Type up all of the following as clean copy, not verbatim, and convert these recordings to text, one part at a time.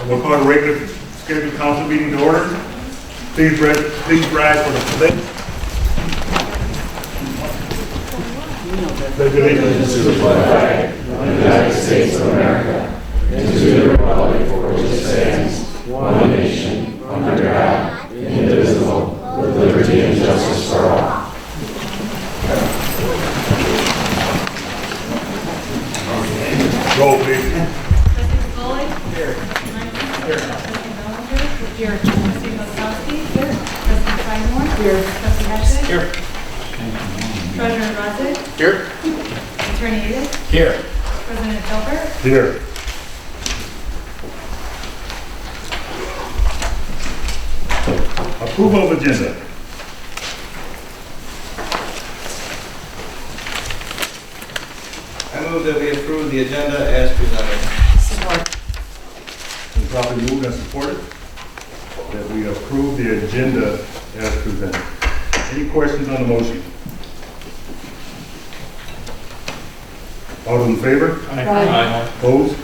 We'll call the regular scheduled council meeting to order. Please rise for the pledge. Pledge allegiance to the flag of the United States of America and to the republic for which it stands, one nation, under God, indivisible, with liberty and justice for all. Roll, please. Trustee Foley? Here. Trustee Bellinger? Here. Trustee Moskowski? Here. Trustee Feinmore? Here. Trustee Hatchett? Here. Treasurer Razak? Here. Attorney Edith? Here. President Gilbert? Here. Approval of agenda. I move that we approve the agenda as presented. Support. Been properly moved and supported that we approve the agenda as presented. Any questions on the motion? All those in favor? Aye. Opposed?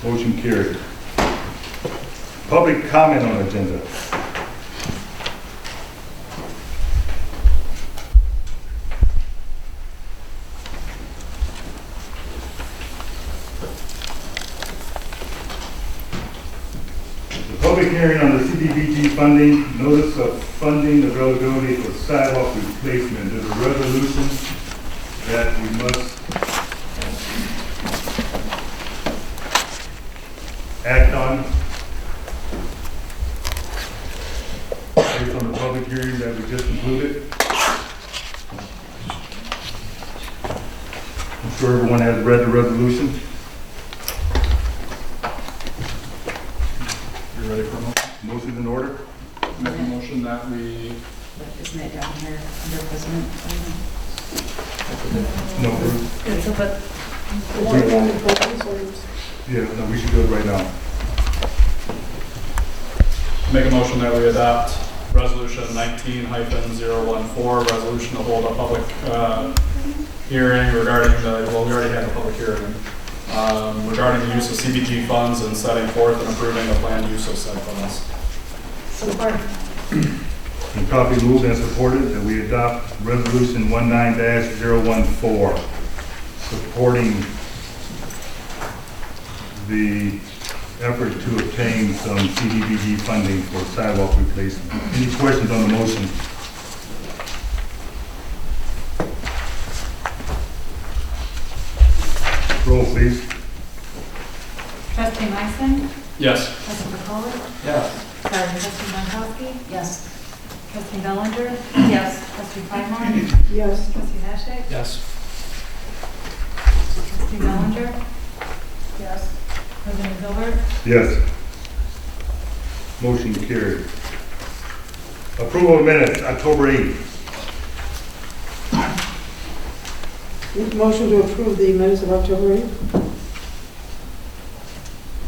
Motion carried. Public comment on agenda. The public hearing on the CDBG funding, notice of funding availability for sidewalk replacement. There's a resolution that we must act on based on the public hearing that we just concluded. I'm sure everyone has read the resolution. You ready for a motion? Motion's in order. Make a motion that we, Isn't it down here under President? No, Bruce. It's up at. Yeah, no, we should do it right now. make a motion that we adopt resolution 19-014, resolution to hold a public hearing regarding the, well, we already had a public hearing, regarding the use of CBG funds and setting forth and approving the planned use of said funds. Support. And properly moved and supported that we adopt resolution 19-014, supporting the effort to obtain some CDBG funding for sidewalk replacement. Any questions on the motion? Roll, please. Trustee Meissen? Yes. Trustee McCollum? Yes. Sorry, Trustee Monkowski? Yes. Trustee Bellinger? Yes. Trustee Feinmore? Yes. Trustee Hatchett? Yes. Trustee Bellinger? Yes. President Gilbert? Yes. Motion carried. Approval of minutes, October 8th. Motion to approve the minutes of October 8th.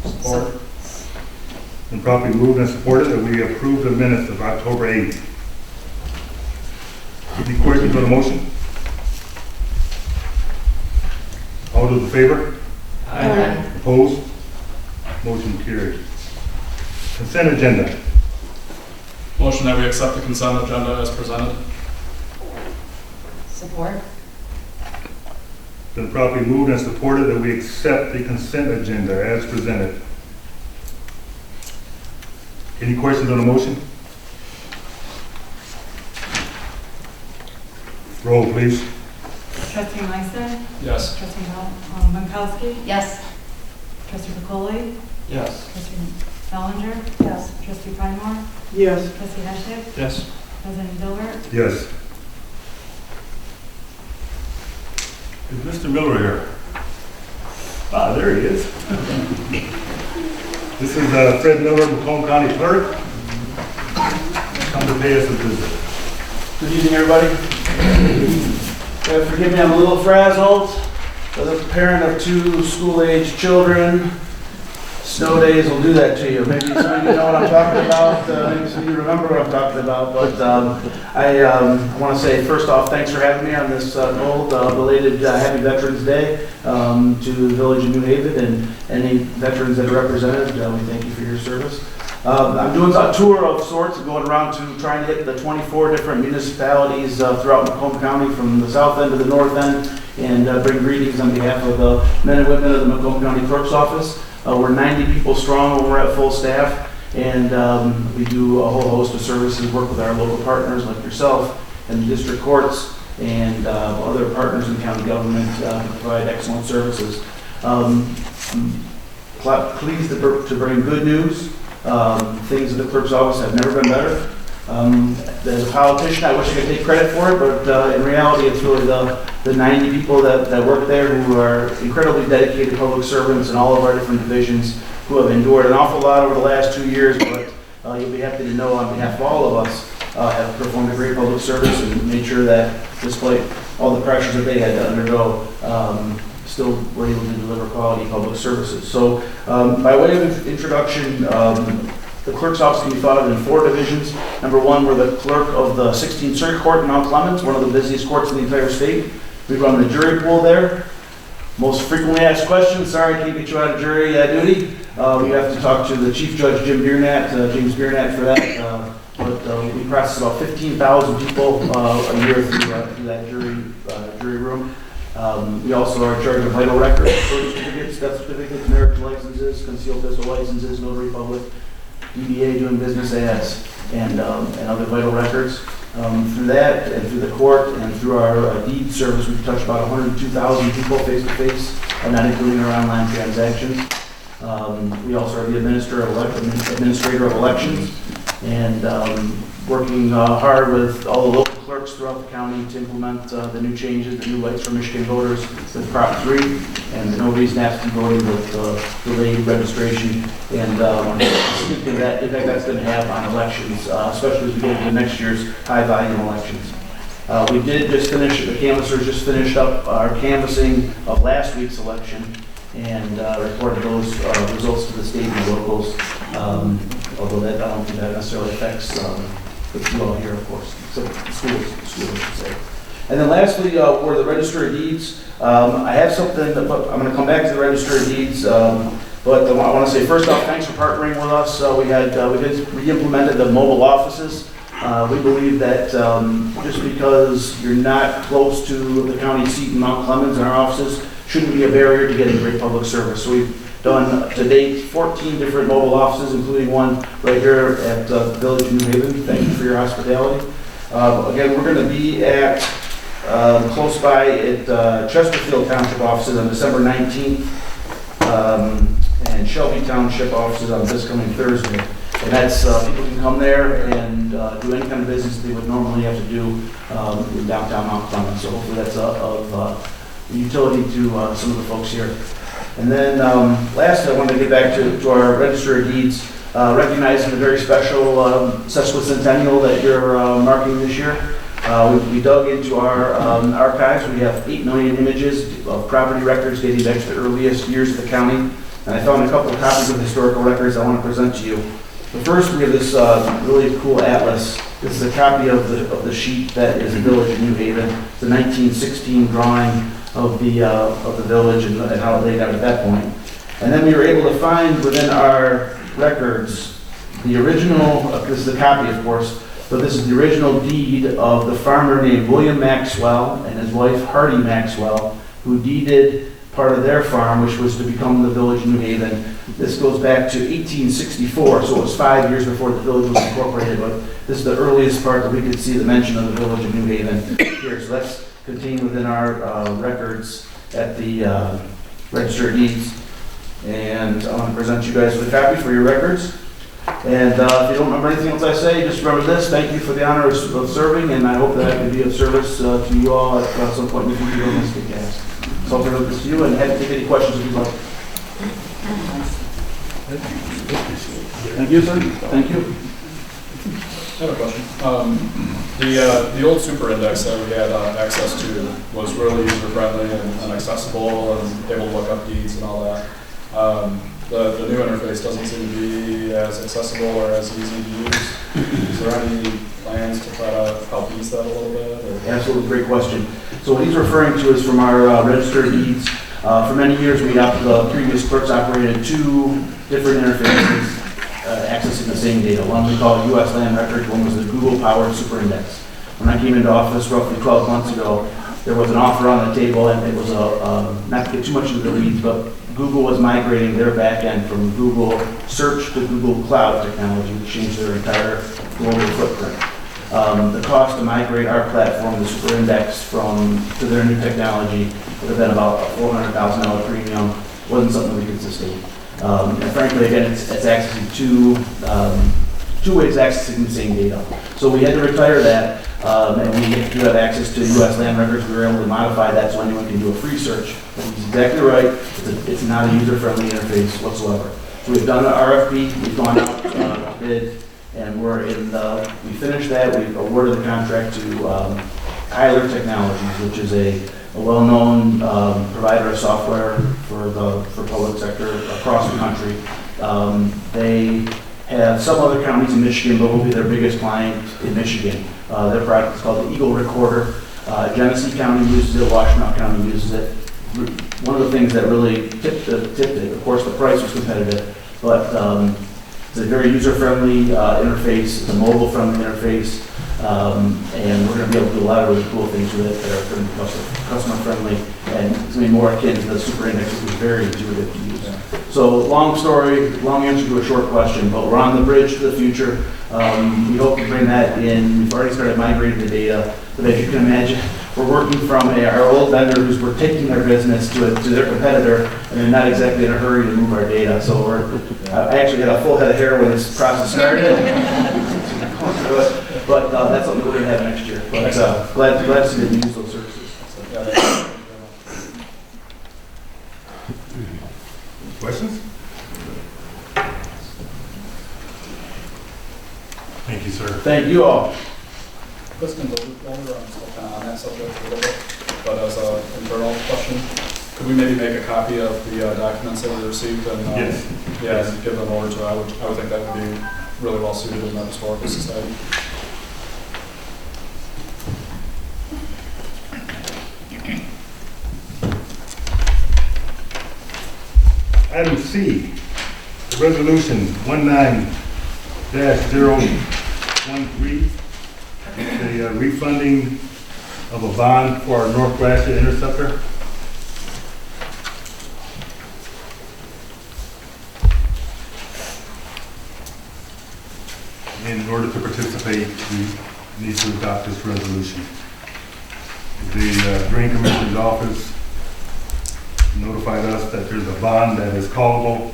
Support. And properly moved and supported that we approve the minutes of October 8th. Any questions on the motion? All those in favor? Aye. Opposed? Motion carried. Consent agenda. Motion that we accept the consent agenda as presented. Support. Been properly moved and supported that we accept the consent agenda as presented. Any questions on the motion? Roll, please. Trustee Meissen? Yes. Trustee Monkowski? Yes. Trustee McCollum? Yes. Trustee Bellinger? Yes. Trustee Feinmore? Yes. Trustee Hatchett? Yes. President Gilbert? Yes. Is Mr. Miller here? Ah, there he is. This is Fred Miller, Macomb County Clerk. Come to pay us a visit. Good evening, everybody. Forgive me, I'm a little frazzled. As a parent of two school-age children, Snow days will do that to you. Maybe some of you know what I'm talking about, maybe some of you remember what I'm talking about, but I want to say, first off, thanks for having me on this old belated Happy Veterans Day to the Village of New Haven and any veterans that are represented. We thank you for your service. I'm doing a tour of sorts, going around to trying to hit the 24 different municipalities throughout Macomb County, from the south end to the north end, and bring greetings on behalf of the men and women of the Macomb County Clerk's Office. We're 90 people strong when we're at full staff, and we do a whole host of services, work with our local partners like yourself and the district courts and other partners in county government to provide excellent services. I'm pleased to bring good news. Things in the clerk's office have never been better. As a politician, I wish I could take credit for it, but in reality, it's really the 90 people that work there who are incredibly dedicated public servants in all of our different divisions, who have endured an awful lot over the last 2 years, but you'll be happy to know on behalf of all of us, have performed a great public service and made sure that despite all the pressures that they had to undergo, still were able to deliver quality public services. So by way of introduction, the clerk's office can be thought of in 4 divisions. Number 1, we're the clerk of the 16th Circuit Court in Mount Clemens, one of the busiest courts in the entire state. We run the jury pool there. Most frequently asked questions, sorry I can't get you out of jury duty. We have to talk to the Chief Judge James Biernat for that. But we process about 15,000 people a year through that jury room. We also are in charge of vital records, birth certificates, death certificates, marriage licenses, concealed pistol licenses, notary public, DBA doing business as, and other vital records. Through that, and through the court, and through our deed service, we've touched about 102,000 people face-to-face, and not including our online transactions. We also are the administrator of elections, and working hard with all the local clerks throughout the county to implement the new changes, the new lights for Michigan voters with Prop 3, and the no reason absent voting with delayed registration, and the impact that's going to have on elections, especially as we get into next year's high volume elections. We did just finish, the canvassers just finished up our canvassing of last week's election, and reported those results to the state and the locals, although I don't think that necessarily affects you all here, of course, so schools, I should say. And then lastly, were the Register of Deeds. I have something, but I'm going to come back to the Register of Deeds, but I want to say first off, thanks for partnering with us. We re-implemented the mobile offices. We believe that just because you're not close to the county seat in Mount Clemens in our offices shouldn't be a barrier to getting great public service. So we've done to date 14 different mobile offices, including one right here at the Village of New Haven. Thank you for your hospitality. Again, we're going to be at close by at Chesterfield Township offices on December 19th, and Shelby Township offices on this coming Thursday. And that's, people can come there and do any kind of business they would normally have to do in downtown Mount Clemens. So hopefully that's of utility to some of the folks here. And then lastly, I wanted to get back to our Register of Deeds, recognizing the very special sesquicentennial that you're marking this year. We dug into our archives. We have 8 million images of property records dating back to the earliest years of the county. And I found a couple of copies of historical records I want to present to you. The first, we have this really cool atlas. This is a copy of the sheet that is the Village of New Haven. It's a 1916 drawing of the village and how it laid out at that point. And then we were able to find within our records the original, this is a copy of course, but this is the original deed of the farmer named William Maxwell and his wife Hardy Maxwell, who deeded part of their farm, which was to become the Village of New Haven. This goes back to 1864, so it was 5 years before the village was incorporated, but this is the earliest part that we could see the mention of the Village of New Haven here. So that's contained within our records at the Register of Deeds. And I want to present you guys with a copy for your records. And if you don't remember anything else I say, just remember this. Thank you for the honor of serving, and I hope that I can be of service to you all at some point in the future on this cast. So I'll turn over this to you, and happy to take any questions if you'd like. Thank you, sir. Thank you. I have a question. The old super index that we had access to was really user friendly and accessible and able to look up deeds and all that. the new interface doesn't seem to be as accessible or as easy to use. Is there any plans to try to help ease that a little bit? Or? Absolutely, great question. So what he's referring to is from our registered deeds. For many years, the previous clerks operated two different interfaces accessing the same data. One we call US Land Records, one was the Google-powered Super Index. When I came into office roughly 12 months ago, there was an offer on the table, and it was not to get too much into the weeds, but Google was migrating their back end from Google Search to Google Cloud technology, which changed their entire global footprint. The cost to migrate our platform, the Super Index, to their new technology would have been about a $400,000 premium. Wasn't something we could sustain. And frankly, again, it's accessing two ways of accessing the same data. So we had to retire that, and we do have access to US Land Records. We were able to modify that so anyone can do a free search. But he's exactly right. It's not a user-friendly interface whatsoever. So we've done an RFP. We've gone out, bid, and we finished that. We've awarded the contract to Tyler Technologies, which is a well-known provider of software for public sector across the country. They have some other counties in Michigan, but will be their biggest client in Michigan. Their product is called the Eagle Recorder. Genesee County uses it, Washtenaw County uses it. One of the things that really tipped it, of course, the price was competitive, but it's a very user-friendly interface. It's a mobile-friendly interface. And we're going to be able to do a lot of really cool things with it that are going to be customer-friendly, and it's going to be more akin to the Super Index, which is very intuitive to use. So long answer to a short question, but we're on the bridge to the future. We hope to bring that in. We've already started migrating the data, but as you can imagine, we're working from our old vendor we're taking their business to their competitor, and they're not exactly in a hurry to move our data. So I actually had a full head of hair when this process started. But that's something we're going to have next year. But glad to see that you use those services. Questions? Thank you, sir. Thank you all. Listen, while we're still kind of on that subject a little bit, but as an internal question, could we maybe make a copy of the documents that we received and Yes. and give them over to? I would think that would be really well suited in that historical society. Item C, resolution 19-013, the refunding of a bond for our North Gratiot Interceptor. In order to participate, we need to adopt this resolution. The Drain Commissioner's office notified us that there's a bond that is callable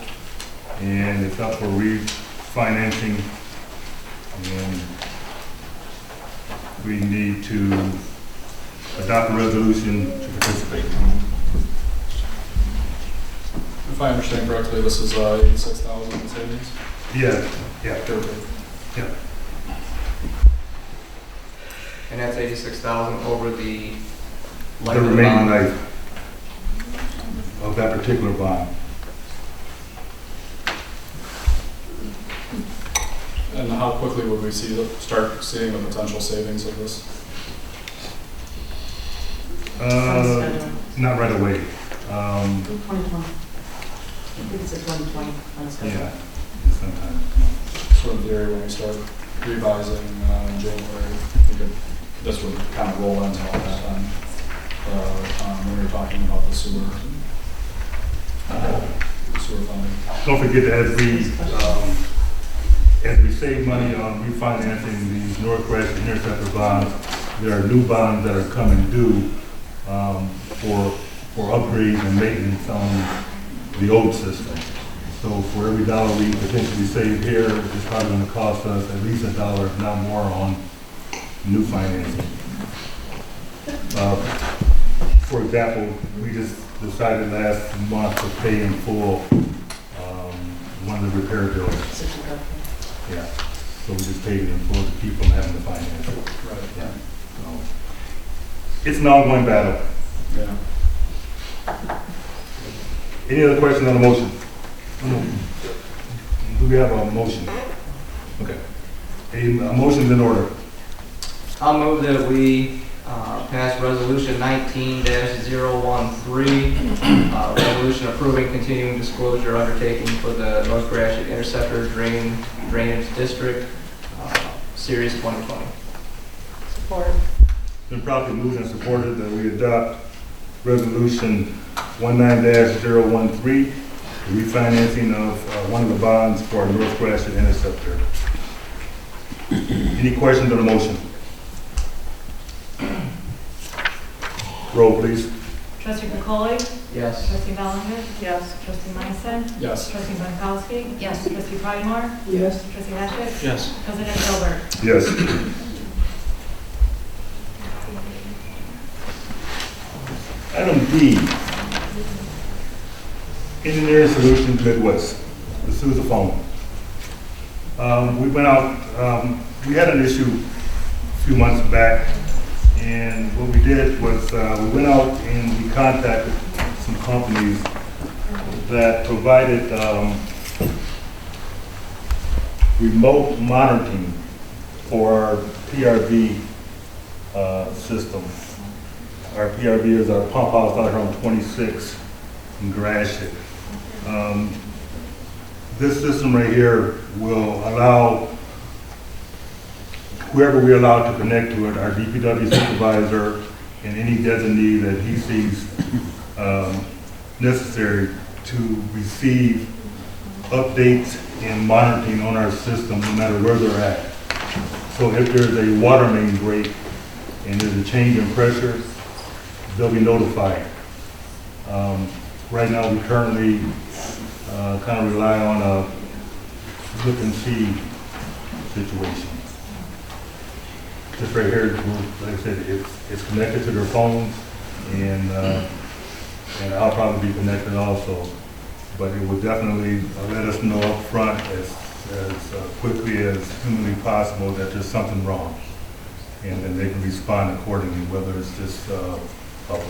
and it's up for refinancing, and we need to adopt a resolution to participate. If I understand correctly, this is 86,000 in savings. Yeah. Yeah. And that's 86,000 over the The remaining life of that particular bond. And how quickly would we start seeing the potential savings of this? Not right away. 2020. I think it's a 2020 on schedule. Yeah, sometime. So in theory, when we start revising in January, this would kind of roll into all that then. When we were talking about the sewer funding. Don't forget that as we save money on refinancing these North Gratiot Interceptor bonds, there are new bonds that are coming due for upgrades and maintenance on the old system. So for every dollar we potentially save here, it's probably going to cost us at least $1, if not more, on new financing. For example, we just decided last month to pay in full one of the repair bills. Yeah, so we just paid it in full to keep from having to finance it. Right. Yeah. So it's an ongoing battle. Yeah. Any other questions on the motion? Do we have a motion? Okay. A motion's in order. I'll move that we pass resolution 19-013, resolution approving continuing disclosure undertaking for the North Gratiot Interceptor Drainage District, Series 2020. Support. Been properly moved and supported that we adopt resolution 19-013, the refinancing of one of the bonds for North Gratiot Interceptor. Any questions on the motion? Roll, please. Trustee Burkholder? Yes. Trustee Bellinger? Yes. Trustee Meisen? Yes. Trustee Pankowski? Yes. Trustee Pridemore? Yes. Trustee Hatchett? Yes. President Gilbert? Yes. Item D, Engineering Solutions Midwest, the Sousaphone. We went out, we had an issue a few months back, and what we did was we went out and we contacted some companies that provided remote monitoring for our PRV system. Our PRV is our pump house out here on 26 in Gratiot. This system right here will allow whoever we allow to connect to it, our DPW supervisor and any designee that he sees necessary to receive updates and monitoring on our system no matter where they're at. So if there's a water main break and there's a change in pressure, they'll be notified. Right now, we currently kind of rely on a look and see situation. This right here, like I said, it's connected to their phones, and I'll probably be connected also. But it will definitely let us know up front as quickly as humanly possible that there's something wrong. And then they can respond accordingly, whether it's just a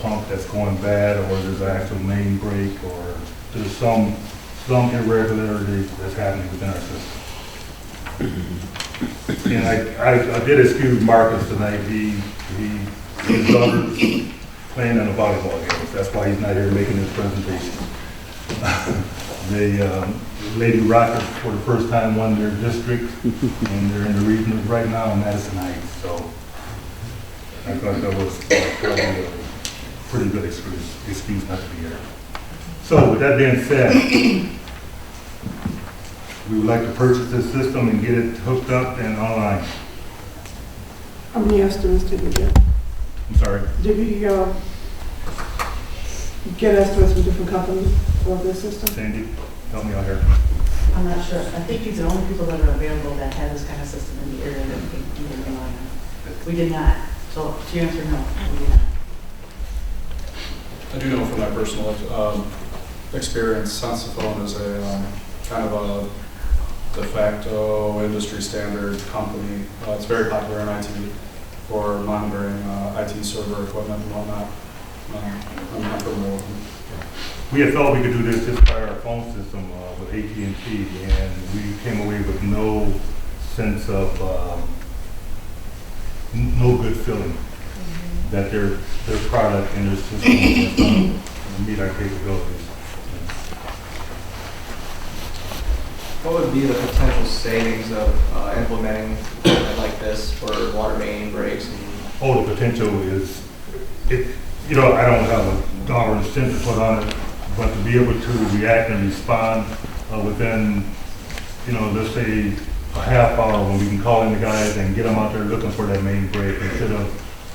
pump that's going bad, or there's an actual main break, or there's some irregularity that's happening within our system. And I did excuse Marcus tonight. His daughter's playing in a volleyball game. That's why he's not here making his presentation. The Lady Rockets for the first time won their district, and they're in the regionals right now in Madison Heights. So I thought that was probably a pretty good excuse not to be here. So with that being said, we would like to purchase this system and get it hooked up and online. How many estimates did we get? I'm sorry. Did we get estimates from different companies for this system? Sandy, help me out here. I'm not sure. I think these are the only people that are available that have this kind of system in the area that we can rely on. We did not. So to answer, no, we did not. I do know from my personal experience, Sousaphone is a kind of a de facto industry standard company. It's very popular in IT for monitoring IT server equipment and whatnot. I'm not familiar with them. We had thought we could do this just by our phone system with AT&T, and we came away with no sense of, no good feeling that their product and their system is going to meet our capabilities. What would be the potential savings of implementing equipment like this for water main breaks? Oh, the potential is, I don't have a dollar and cent to put on it, but to be able to react and respond within, let's say a half hour, when we can call in the guys and get them out there looking for that main break instead of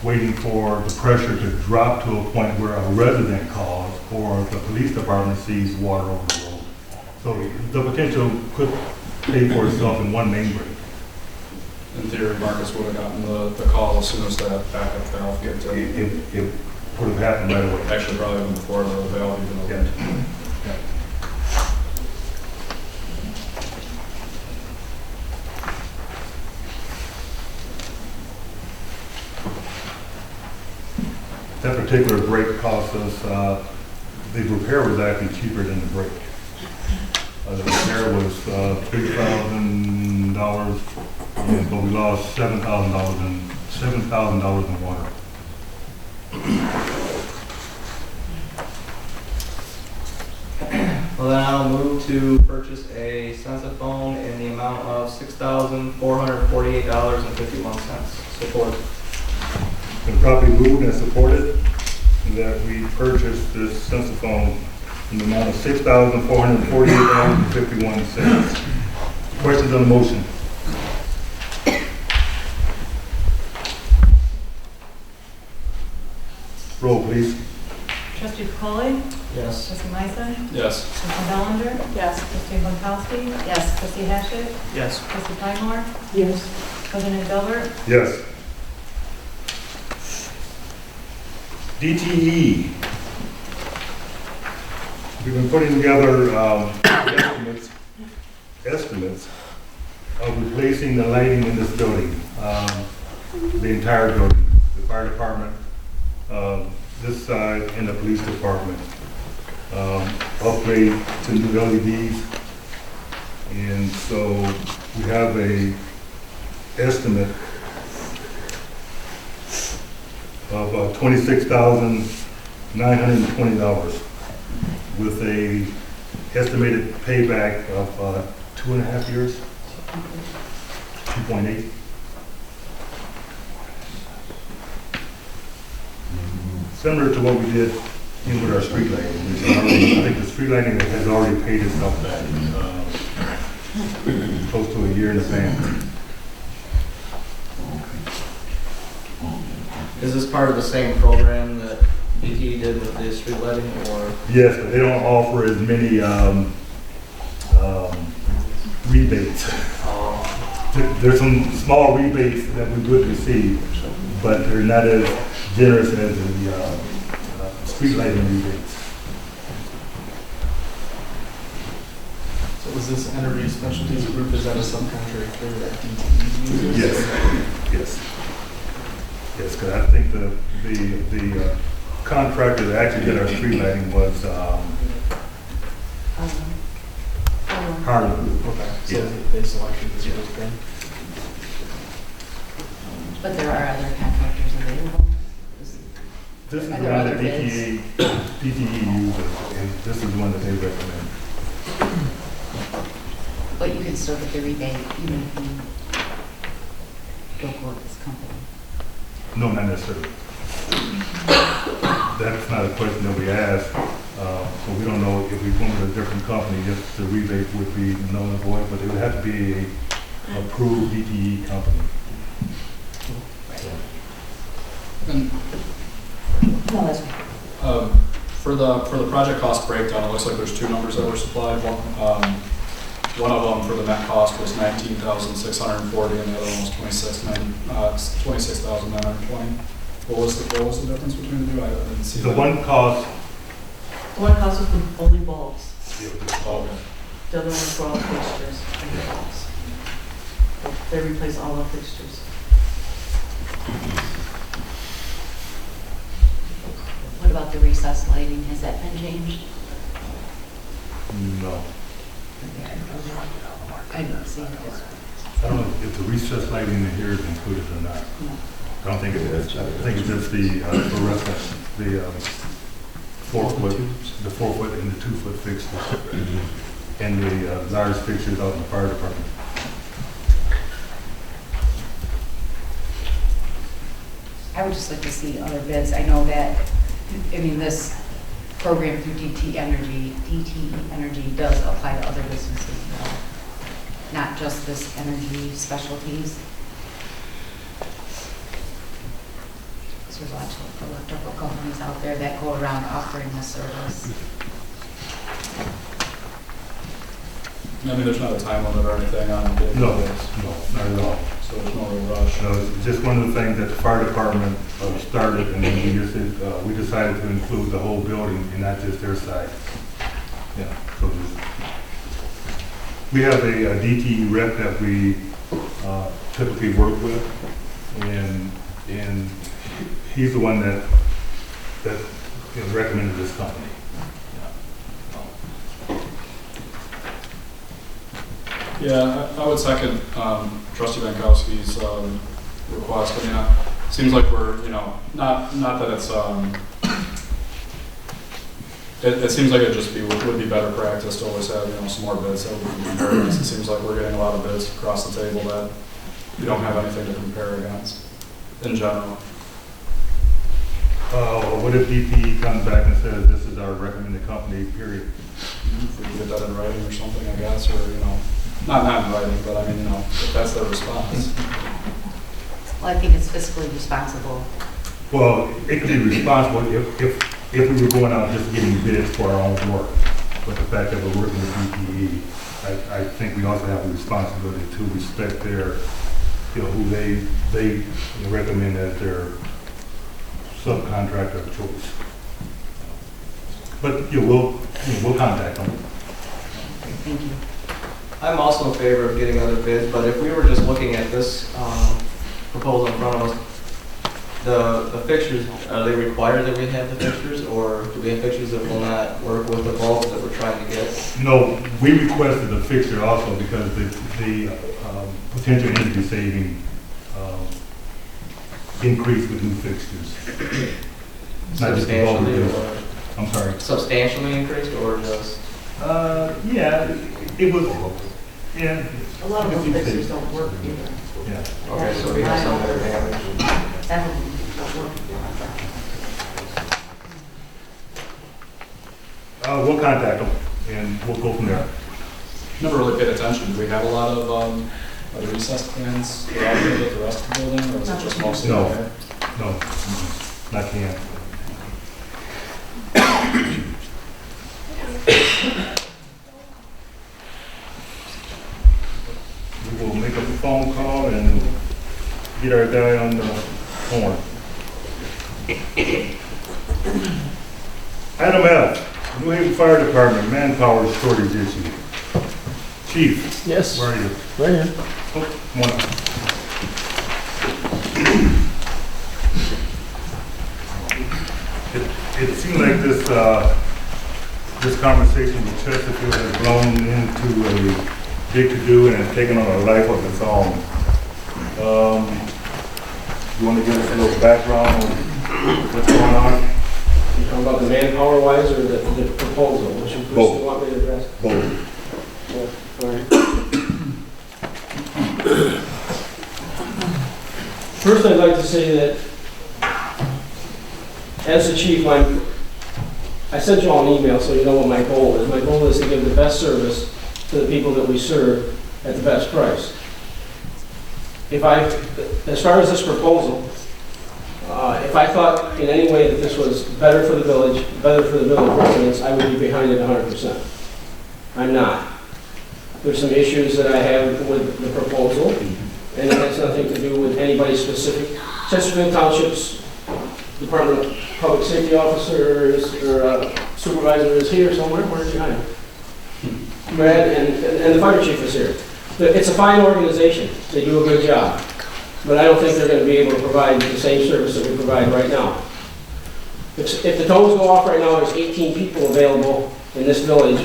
waiting for the pressure to drop to a point where a resident calls or the police department sees water over the road. So the potential could pay for itself in one main break. In theory, Marcus would have gotten the call as soon as that backup valve gets in. It would have happened right away. Actually, probably even before the valve even Yeah. opened. Yeah. That particular brake cost us, the repair was actually cheaper than the brake. The required was $3,000, but we lost $7,000 in water. Well, then I'll move to purchase a Sensaphone in the amount of $6,448.51. Support. Been properly moved and supported that we purchase this Sensaphone in the amount of $6,448.51. Questions on the motion? Roll, please. Trustee Polly? Yes. Trustee Meiser? Yes. Trustee Bellinger? Yes. Trustee Pankowski? Yes. Trustee Hatchett? Yes. Trustee Pridmore? Yes. President Gilbert? Yes. DTE. We've been putting together estimates of replacing the lighting in this building, the entire building, the fire department, this side, and the police department. Upgrade to new LEDs. And so we have a estimate of $26,920 with a estimated payback of 2.5 years, 2.8. Similar to what we did with our street lighting. I think the street lighting has already paid itself back, close to a year in advance. Is this part of the same program that DTE did with the street lighting, or? Yes, but they don't offer as many rebates. There's some small rebates that we would receive, but they're not as generous as the street lighting rebates. So is this Energy Specialties Group, is that a subcontractor that DTE uses? Yes, yes. Yes, because I think the contractor that actually did our street lighting was Harlan. Okay, so Yeah. they selected this group then? But there are other contractors available. This is the Are one there that other bids? DTE uses, and this is the one that they recommend. But you can still get the rebate even if you don't go with this company. No, not necessarily. That's not a question that we asked, so we don't know if we went with a different company, if the rebate would be null and void, but it would have to be a approved DTE company. And No, that's right. for the project cost breakdown, it looks like there's two numbers that were supplied. One of them for the net cost was $19,640, and the other one was $26,920. What was the difference between the two? I didn't see The that. one cost, The one cost was the only bulbs. Oh, okay. The other ones were all fixtures and bulbs. They replace all the fixtures. What about the recessed lighting? Has that been changed? no. I didn't see it. I don't know if the recessed lighting in here is included or not. I don't think it is. I think it's just the fluorescent, the 4 foot, the 4 foot and the 2 foot fixtures, and the large fixtures out in the fire department. I would just like to see other bids. I know that, this program through DTE Energy does apply to other businesses as well, not just this Energy Specialties. Because there's lots of electrical companies out there that go around offering this service. There's not a time limit or anything on it. No, not at all. So there's no real rush. No, it's just one of the things that the fire department started, and then we decided to include the whole building and not just their side. Yeah. So we have a DTE rep that we typically work with, and he's the one that recommended this company. Yeah, I would second trustee Bankowski's request. I mean, it seems like we're, you know, not that it's, it seems like it just would be better practice to always have, you know, some more bids that we can compare against. It seems like we're getting a lot of bids across the table that we don't have anything to compare against in general. What if DTE comes back and says this is our recommended company, period? If we can get that in writing or something, I guess, or, you know, not in writing, but I mean, you know, if that's their response. Well, I think it's fiscally responsible. Well, it could be responsible if we were going out just getting bids for our own work. But the fact that we're working with DTE, I think we also have a responsibility to respect their, you know, who they recommend as their subcontractor of choice. But we'll contact them. Thank you. I'm also in favor of getting other bids, but if we were just looking at this proposal in front of us, the fixtures, are they required that we have the fixtures, or do we have fixtures that will not work with the bulbs that we're trying to get? No, we requested a fixture also because the potential energy saving increased with new fixtures. Not just the bulb Substantially, bill. or I'm sorry. substantially increased, or just? Yeah, it was, yeah. A lot of those fixtures don't work either. Yeah. Okay, so we have some that are damaged. That don't work. We'll contact them and we'll go from there. Never really paid attention. Do we have a lot of other recessed plans throughout the rest of the building, or is it just mostly No. there? No, not can. We will make a phone call and get our guy on the horn. Item F, New Haven Fire Department manpower shortage issue. Chief, Yes, where are you? right here. Oh, come on up. It seems like this conversation with Chesterfield has blown into a big to-do and has taken on a life of its own. You want to give us a little background on what's going on? You talking about the manpower wise or the proposal? Which you Both. want me to address? Both. All right. First, I'd like to say that as the chief, I sent you all an email so you know what my goal is. My goal is to give the best service to the people that we serve at the best price. As far as this proposal, if I thought in any way that this was better for the village, better for the village residents, I would be behind it 100%. I'm not. There's some issues that I have with the proposal, and it has nothing to do with anybody specific. Chesterfield Township's Department of Public Safety officer or supervisor is here somewhere. Where's he hiding? Brad and the fire chief is here. It's a fine organization. They do a good job. But I don't think they're going to be able to provide the same service that we provide right now. If the tones go off right now, there's 18 people available in this village.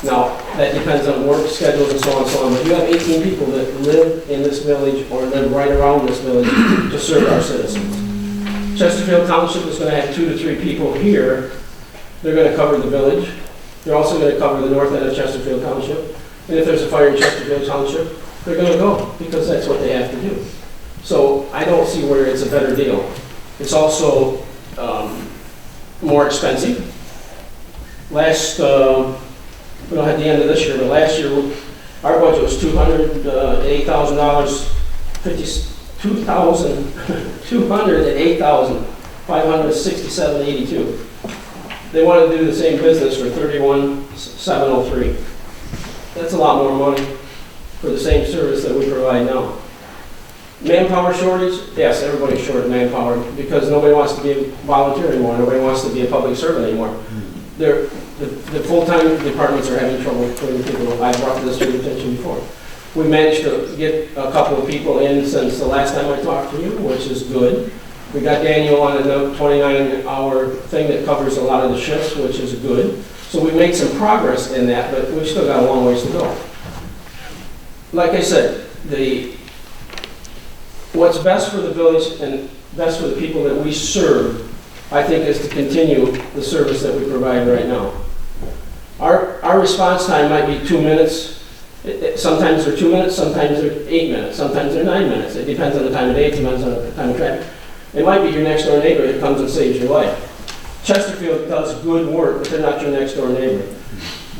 Now, that depends on work schedules and so on and so on. But you have 18 people that live in this village or live right around this village to serve our citizens. Chesterfield Township is going to have 2 to 3 people here. They're going to cover the village. They're also going to cover the north end of Chesterfield Township. And if there's a fire in Chesterfield Township, they're going to go because that's what they have to do. So I don't see where it's a better deal. It's also more expensive. Last, we don't have the end of this year, but last year our budget was $208,000, $208,567.82. They wanted to do the same business for $31,703. That's a lot more money for the same service that we provide now. Manpower shortage, yes, everybody's short of manpower because nobody wants to be a volunteer anymore. Nobody wants to be a public servant anymore. The full-time departments are having trouble putting people. I brought this to your attention before. We managed to get a couple of people in since the last time I talked to you, which is good. We got Daniel on a 29-hour thing that covers a lot of the shifts, which is good. So we made some progress in that, but we've still got a long ways to go. like I said, what's best for the village and best for the people that we serve, I think, is to continue the service that we provide right now. Our response time might be 2 minutes. Sometimes they're 2 minutes, sometimes they're 8 minutes, sometimes they're 9 minutes. It depends on the time of day, it depends on the time of traffic. It might be your next door neighbor that comes and saves your life. Chesterfield does good work, but they're not your next door neighbor.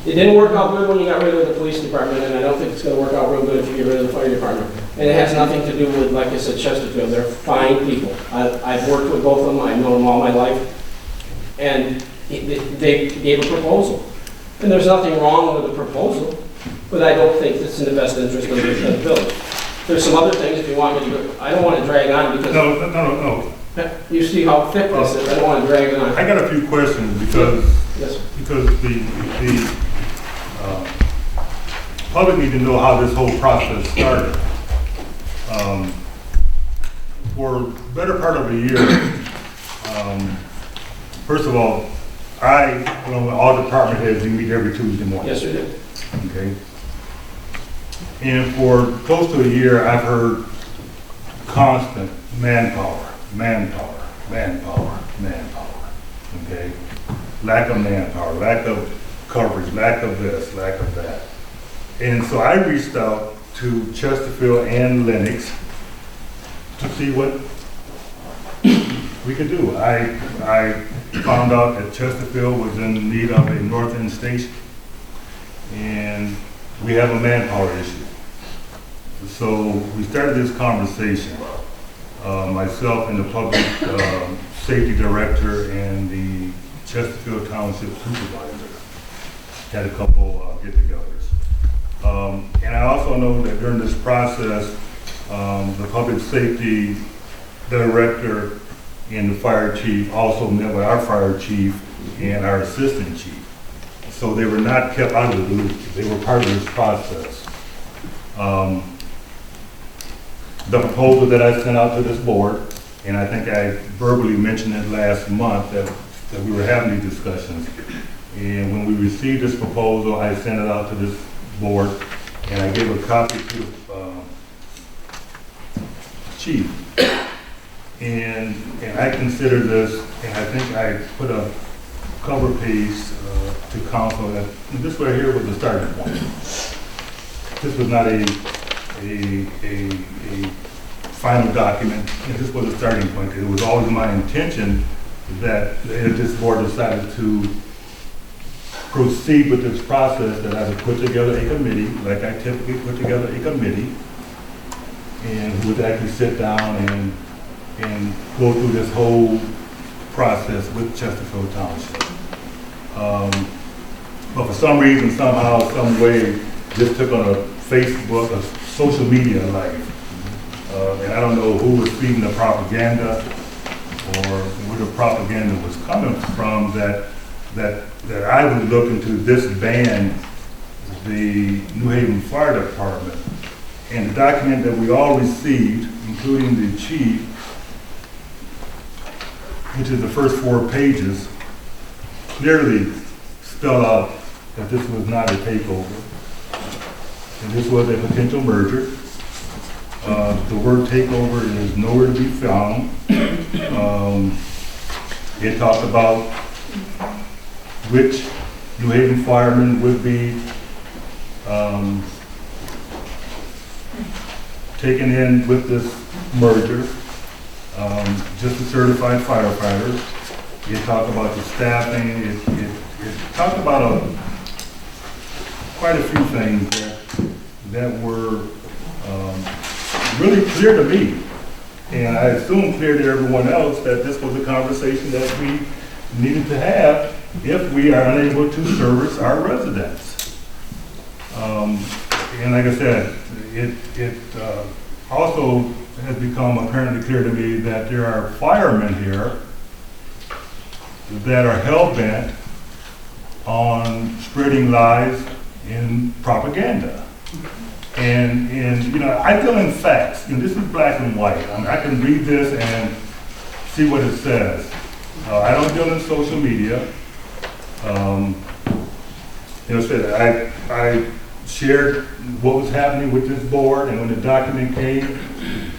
It didn't work out good when you got rid of the police department, and I don't think it's going to work out real good if you get rid of the fire department. And it has nothing to do with, like I said, Chesterfield. They're fine people. I've worked with both of them. I've known them all my life. And they gave a proposal. And there's nothing wrong with the proposal, but I don't think it's in the best interest of the village. There's some other things if you want me to go. I don't want to drag on because... No. You see how thick this is. I don't want to drag it on. I got a few questions because Yes, sir. the public need to know how this whole process started. For the better part of a year, first of all, along with all department heads, we meet every Tuesday morning. Yes, we do. Okay. And for close to a year, I've heard constant manpower. Okay? Lack of manpower, lack of coverage, lack of this, lack of that. And so I reached out to Chesterfield and Lennox to see what we could do. I found out that Chesterfield was in need of a north end station, and we have a manpower issue. So we started this conversation, myself and the public safety director and the Chesterfield Township supervisor had a couple get-togethers. And I also know that during this process, the public safety director and the fire chief also met with our fire chief and our assistant chief. So they were not kept out of the loop. They were part of this process. The proposal that I sent out to this board, and I think I verbally mentioned it last month that we were having these discussions. And when we received this proposal, I sent it out to this board, and I gave a copy to the chief. And I consider this, and I think I put a cover page to council that this right here was the starting point. This was not a final document, and this was a starting point. It was always my intention that if this board decided to proceed with this process, that I would put together a committee, like I typically put together a committee, and who would actually sit down and go through this whole process with Chesterfield Township. But for some reason, somehow, some way, this took on a Facebook, a social media life. And I don't know who was feeding the propaganda or where the propaganda was coming from that I was looking to disband the New Haven Fire Department. And the document that we all received, including the chief, which is the first 4 pages, clearly spelled out that this was not a takeover, and this was a potential merger. The word takeover is nowhere to be found. It talked about which New Haven firemen would be taken in with this merger, just the certified firefighters. It talked about the staffing. It talked about quite a few things that were really clear to me, and I assume clear to everyone else that this was a conversation that we needed to have if we are unable to service our residents. And like I said, it also has become apparently clear to me that there are firemen here that are hell-bent on spreading lies and propaganda. And you know, I deal in facts, and this is black and white. I mean, I can read this and see what it says. I don't deal in social media. You know, I shared what was happening with this board, and when the document came,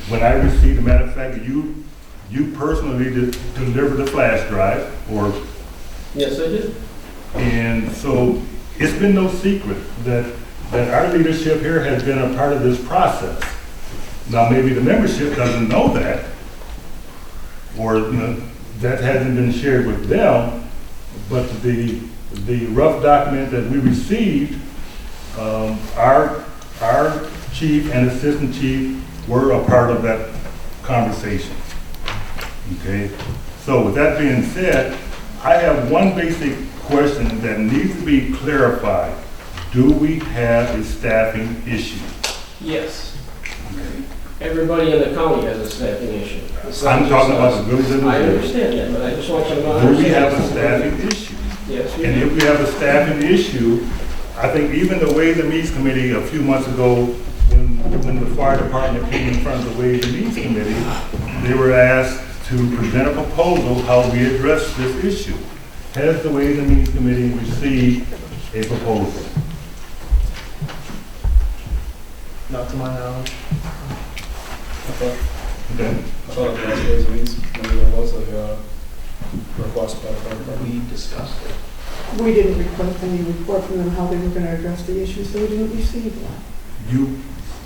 when I received, a matter of fact, you personally delivered the flash drive, or, Yes, I did. and so it's been no secret that our leadership here has been a part of this process. Now, maybe the membership doesn't know that, or, you know, that hasn't been shared with them, but the rough document that we received, our chief and assistant chief were a part of that conversation. Okay? So with that being said, I have one basic question that needs to be clarified. Do we have a staffing issue? Yes. Everybody in the county has a staffing issue. I'm talking about the village of I Missouri. understand that, but I just want you to know. Do we have a staffing issue? Yes, we And do. if we have a staffing issue, I think even the Ways and Means Committee a few months ago, when the fire department came in front of the Ways and Means Committee, they were asked to present a proposal how we address this issue. Has the Ways and Means Committee received a proposal? Not to my knowledge. Okay. I thought the last Ways and Means, maybe there was a request by the fire department. We discussed it. We didn't request any report from them how they were going to address the issue, so we didn't receive one.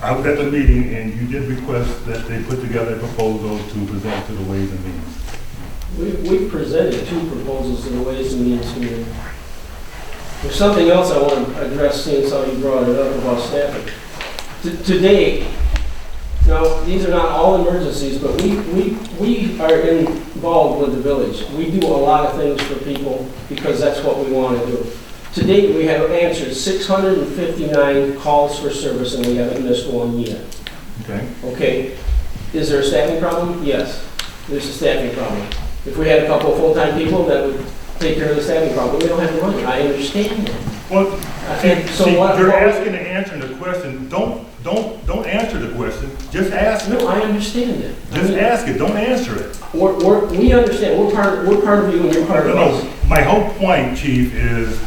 I was at the meeting and you did request that they put together a proposal to present to the Ways and Means. We presented 2 proposals to the Ways and Means Committee. There's something else I want to address, since how you brought it up about staffing. Today, now, these are not all emergencies, but we are involved with the village. We do a lot of things for people because that's what we want to do. To date, we have answered 659 calls for service, and we haven't missed one yet. Okay? Okay, is there a staffing problem? Yes, there's a staffing problem. If we had a couple of full-time people, that would take care of the staffing problem. We don't have the money, I understand that. Well, And so see, what- you're what- asking and answering the question. Don't answer the question. Just ask it. No, I understand it. Just ask it. Don't answer it. We understand, we're part of you and you're part of us. No, my whole point, Chief, is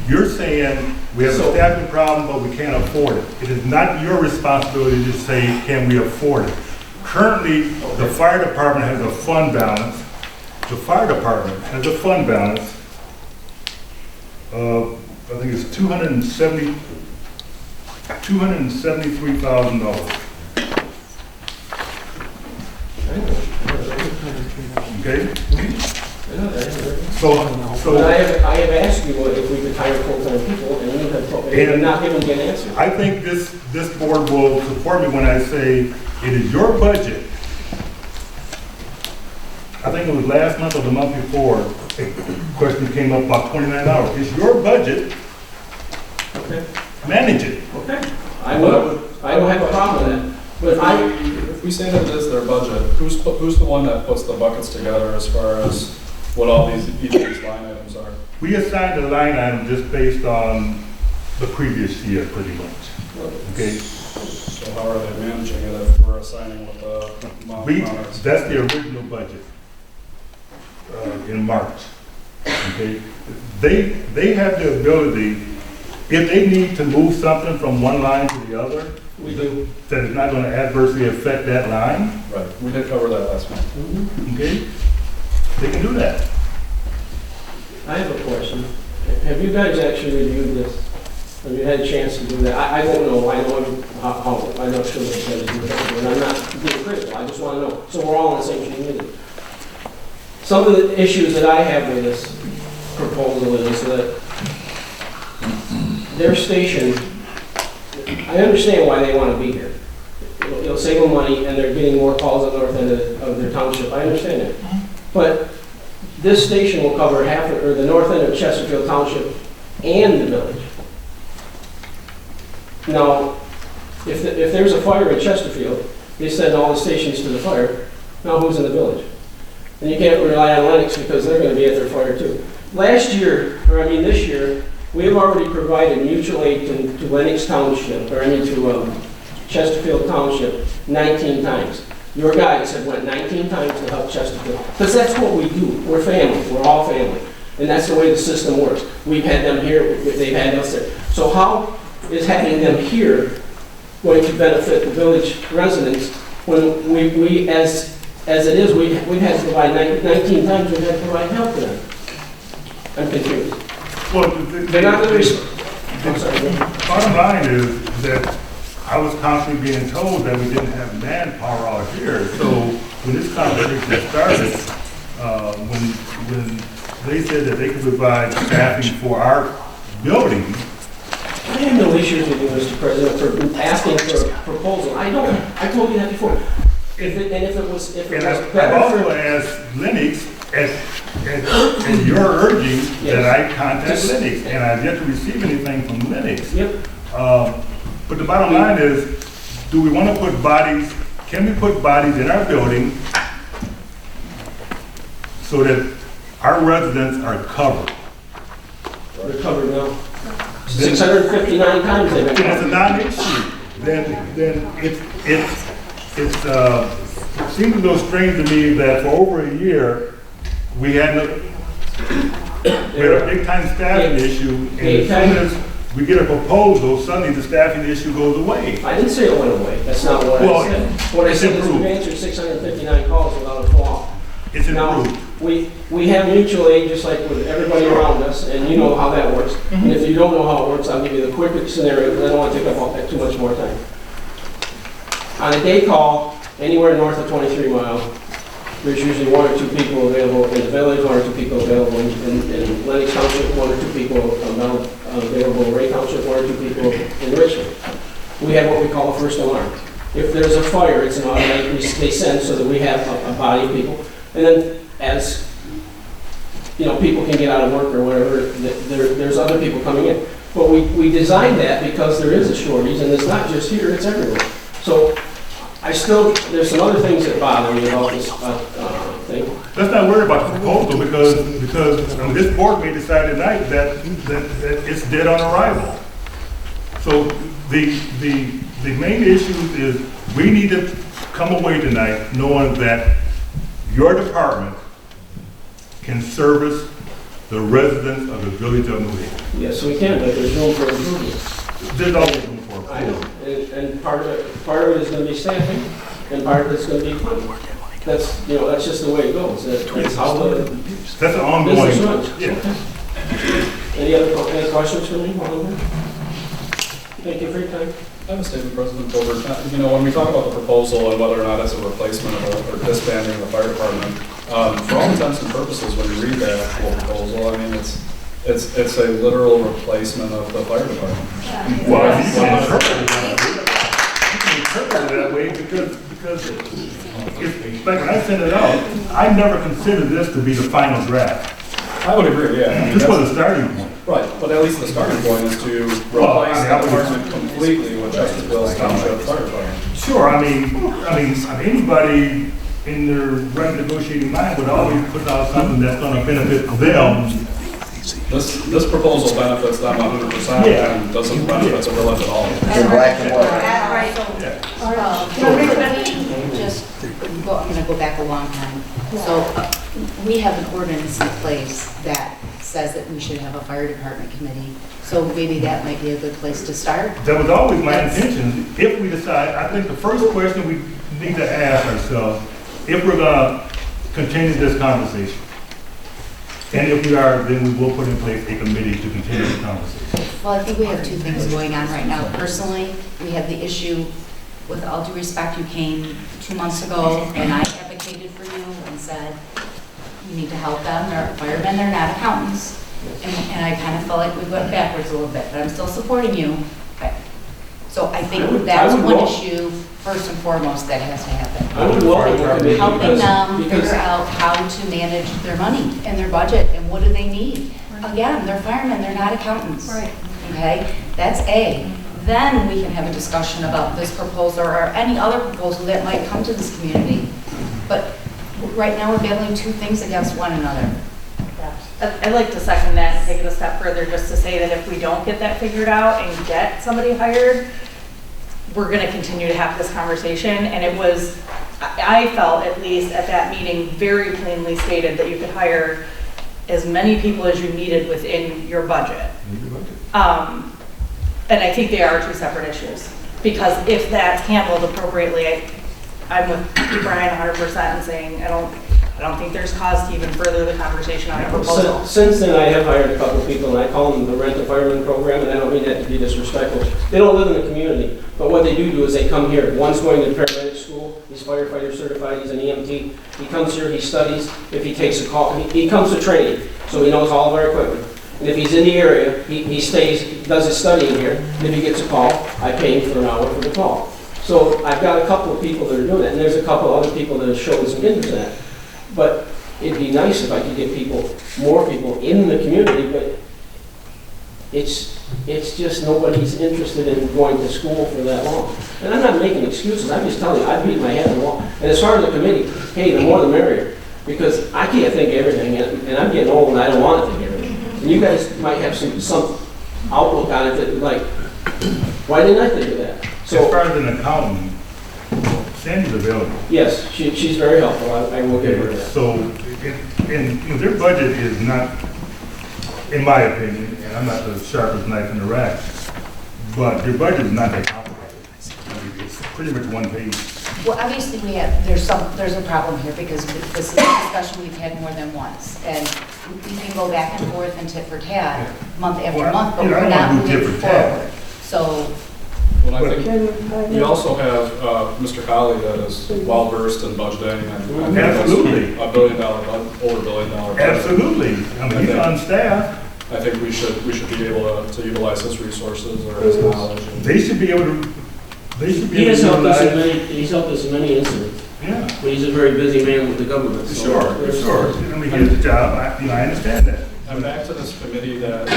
you're saying we have a So- staffing problem, but we can't afford it. It is not your responsibility to say, can we afford it? Currently, the fire department has a fund balance. The fire department has a fund balance of, I think it's $273,000. Okay? So, But I have asked you if we could hire full-time people, and you have not given me an answer. I think this board will support me when I say it is your budget. I think it was last month or the month before, a question came up about $29. It's your budget. Okay. Manage it. Okay. I will. I don't have a problem with that. But If we say that it is their budget, who's the one that puts the buckets together as far as what all each of these line items are? We assigned a line item just based on the previous year, pretty much. Okay? So how are they managing it if we're assigning what the amount is? That's the original budget in March. Okay? They have the ability, if they need to move something from one line to the other, we do. that it's not going to adversely affect that line, Right, we did cover that last month. okay? They can do that. I have a question. Have you guys actually reviewed this? Have you had a chance to do that? I don't know. I know I'm not sure what you guys do, and I'm not being critical. I just want to know. So we're all on the same community. Some of the issues that I have with this proposal is that their station, I understand why they want to be here. It'll save them money, and they're getting more calls at the north end of their township. I understand that. But this station will cover the north end of Chesterfield Township and the village. Now, if there's a fire in Chesterfield, they send all the stations to the fire. Now who's in the village? And you can't rely on Lennox because they're going to be at their fire too. This year, we have already provided mutual aid to Lennox Township, to Chesterfield Township 19 times. Your guys have went 19 times to help Chesterfield. Because that's what we do. We're family. We're all family. And that's the way the system works. We've had them here. They've had us there. So how is having them here going to benefit the village residents when we as it is, we've had to provide 19 times, we've had to provide help to them? I'm confused. Well, They're not going to respond. I'm sorry. bottom line is that I was constantly being told that we didn't have manpower out here. So when this conversation started, when they said that they could provide staffing for our building, I have no issues with you, Mr. President, for asking for a proposal. I told you that before. If it was and I've better also for... asked Lennox, at your urging, that I contact Lennox, and I've yet to receive anything from Lennox. Yep. But the bottom line is, do we want to put bodies, can we put bodies in our building so that our residents are covered? They're covered now. 659 times they've been If it's a covered. non-issue, then it seems a little strange to me that for over a year, we had a big time staffing issue, and as soon as we get a proposal, suddenly the staffing issue goes away. I didn't say it went away. That's not what Well, I said. What I it's said is improved. we've answered 659 calls without a fall. It's Now, improved. we have mutual aid just like with everybody around us, and you know how that works. And if you don't know how it works, I'll give you the quick scenario, because I don't want to take up all that too much more time. On a day call, anywhere north of 23 mile, there's usually 1 or 2 people available in the village, 1 or 2 people available in Lennox Township, 1 or 2 people available in Ray Township, 1 or 2 people in Richmond. We have what we call a first alarm. If there's a fire, it's an automatic, they send so that we have a body of people. And then as, you know, people can get out of work or whatever, there's other people coming in. But we designed that because there is a shortage, and it's not just here, it's everywhere. So there's some other things that bother me about this thing. Let's not worry about the proposal, because I mean, this board may decide tonight that it's dead on arrival. So the main issue is, we need to come away tonight knowing that your department can service the residents of the village of New Haven. Yes, we can, but there's room for improvement. There's always room for I know, improvement. and part of it is going to be staffing, and part of it's going to be equipment. That's just the way it goes. That's how the That's an ongoing. business runs. Yeah. Any questions for me? Thank you for your time. I have a statement, President Gilbert. You know, when we talk about the proposal and whether or not it's a replacement or disbanding the fire department, for all intents and purposes, when you read that whole proposal, I mean, it's a literal replacement of the fire department. Well, you can interpret it that way, because like when I sent it out, I never considered this to be the final draft. I would agree, yeah. I mean, This was that's- a starting point. Right, but at least the starting point is to replace the department completely with Chesterfield's Township Fire Department. Sure, I mean, anybody in their rent negotiating mind would always put out something that's gonna benefit them. This proposal benefits them 100% Yeah. and doesn't benefit the village at all. In black and white. I'm gonna go back a long time. So, we have an ordinance in place that says that we should have a fire department committee. So maybe that might be a good place to start. That was always my intention. If we decide, I think the first question we need to ask ourselves, if we're gonna continue this conversation. And if we are, then we will put in place a committee to continue the conversation. Well, I think we have 2 things going on right now. Personally, we have the issue, with all due respect, you came 2 months ago and I advocated for you and said, you need to help them. They're firemen, they're not accountants. And I kind of felt like we went backwards a little bit, but I'm still supporting you. So I think that's one issue, first and foremost, that has to happen. I would welcome a committee Helping them because figure out how to manage their money and their budget and what do they need. Again, they're firemen, they're not accountants. Right. Okay, that's A. Then we can have a discussion about this proposal or any other proposal that might come to this community. But right now, we're battling 2 things against one another. I'd like to second that and take it a step further, just to say that if we don't get that figured out and get somebody hired, we're going to continue to have this conversation. And it was, I felt at least at that meeting, very plainly stated that you could hire as many people as you needed within your budget. And I think they are two separate issues, because if that's handled appropriately, I'm with Brian 100% in saying, I don't think there's cause to even further the conversation on a proposal. Since then, I have hired a couple of people, and I call them the rent-a-fireman program, and I don't mean that to be disrespectful. They don't live in the community, but what they do is they come here. One's going to the paramedic school, he's firefighter certified, he's an EMT. He comes here, he studies, if he takes a call, he comes to training, so he knows all of our equipment. And if he's in the area, he stays, does his studying here, and if he gets a call, I pay him for an hour for the call. So I've got a couple of people that are doing that, and there's a couple of other people that have shown some interest in that. But it'd be nice if I could get more people in the community, but it's just nobody's interested in going to school for that long. And I'm not making excuses, I'm just telling you, I beat my head on the wall. And as far as the committee, hey, the more the merrier, because I can't think of everything, and I'm getting old and I don't want to think of everything. And you guys might have some outlook on it that, like, why didn't I think of that? As far as an accountant, Sandy's available. Yes, she's very helpful, I will give her that. So, and their budget is not, in my opinion, and I'm not the sharpest knife in the rack, but their budget is not that complicated. I mean, it's pretty much one page. Well, obviously, there's a problem here, because this is a discussion we've had more than once. And we can go back and forth and tit for tat, month after month, but we're not moving forward. So, Well, I think we also have Mr. Colley that is well versed in budgeting and Absolutely. over $1 billion budget. Absolutely. I mean, he's on staff. I think we should be able to utilize his resources or his knowledge. They should be able to, He has helped us in many incidents, Yeah, but he's a very busy man with the government. so sure. I mean, his job, I understand that. And back to this committee that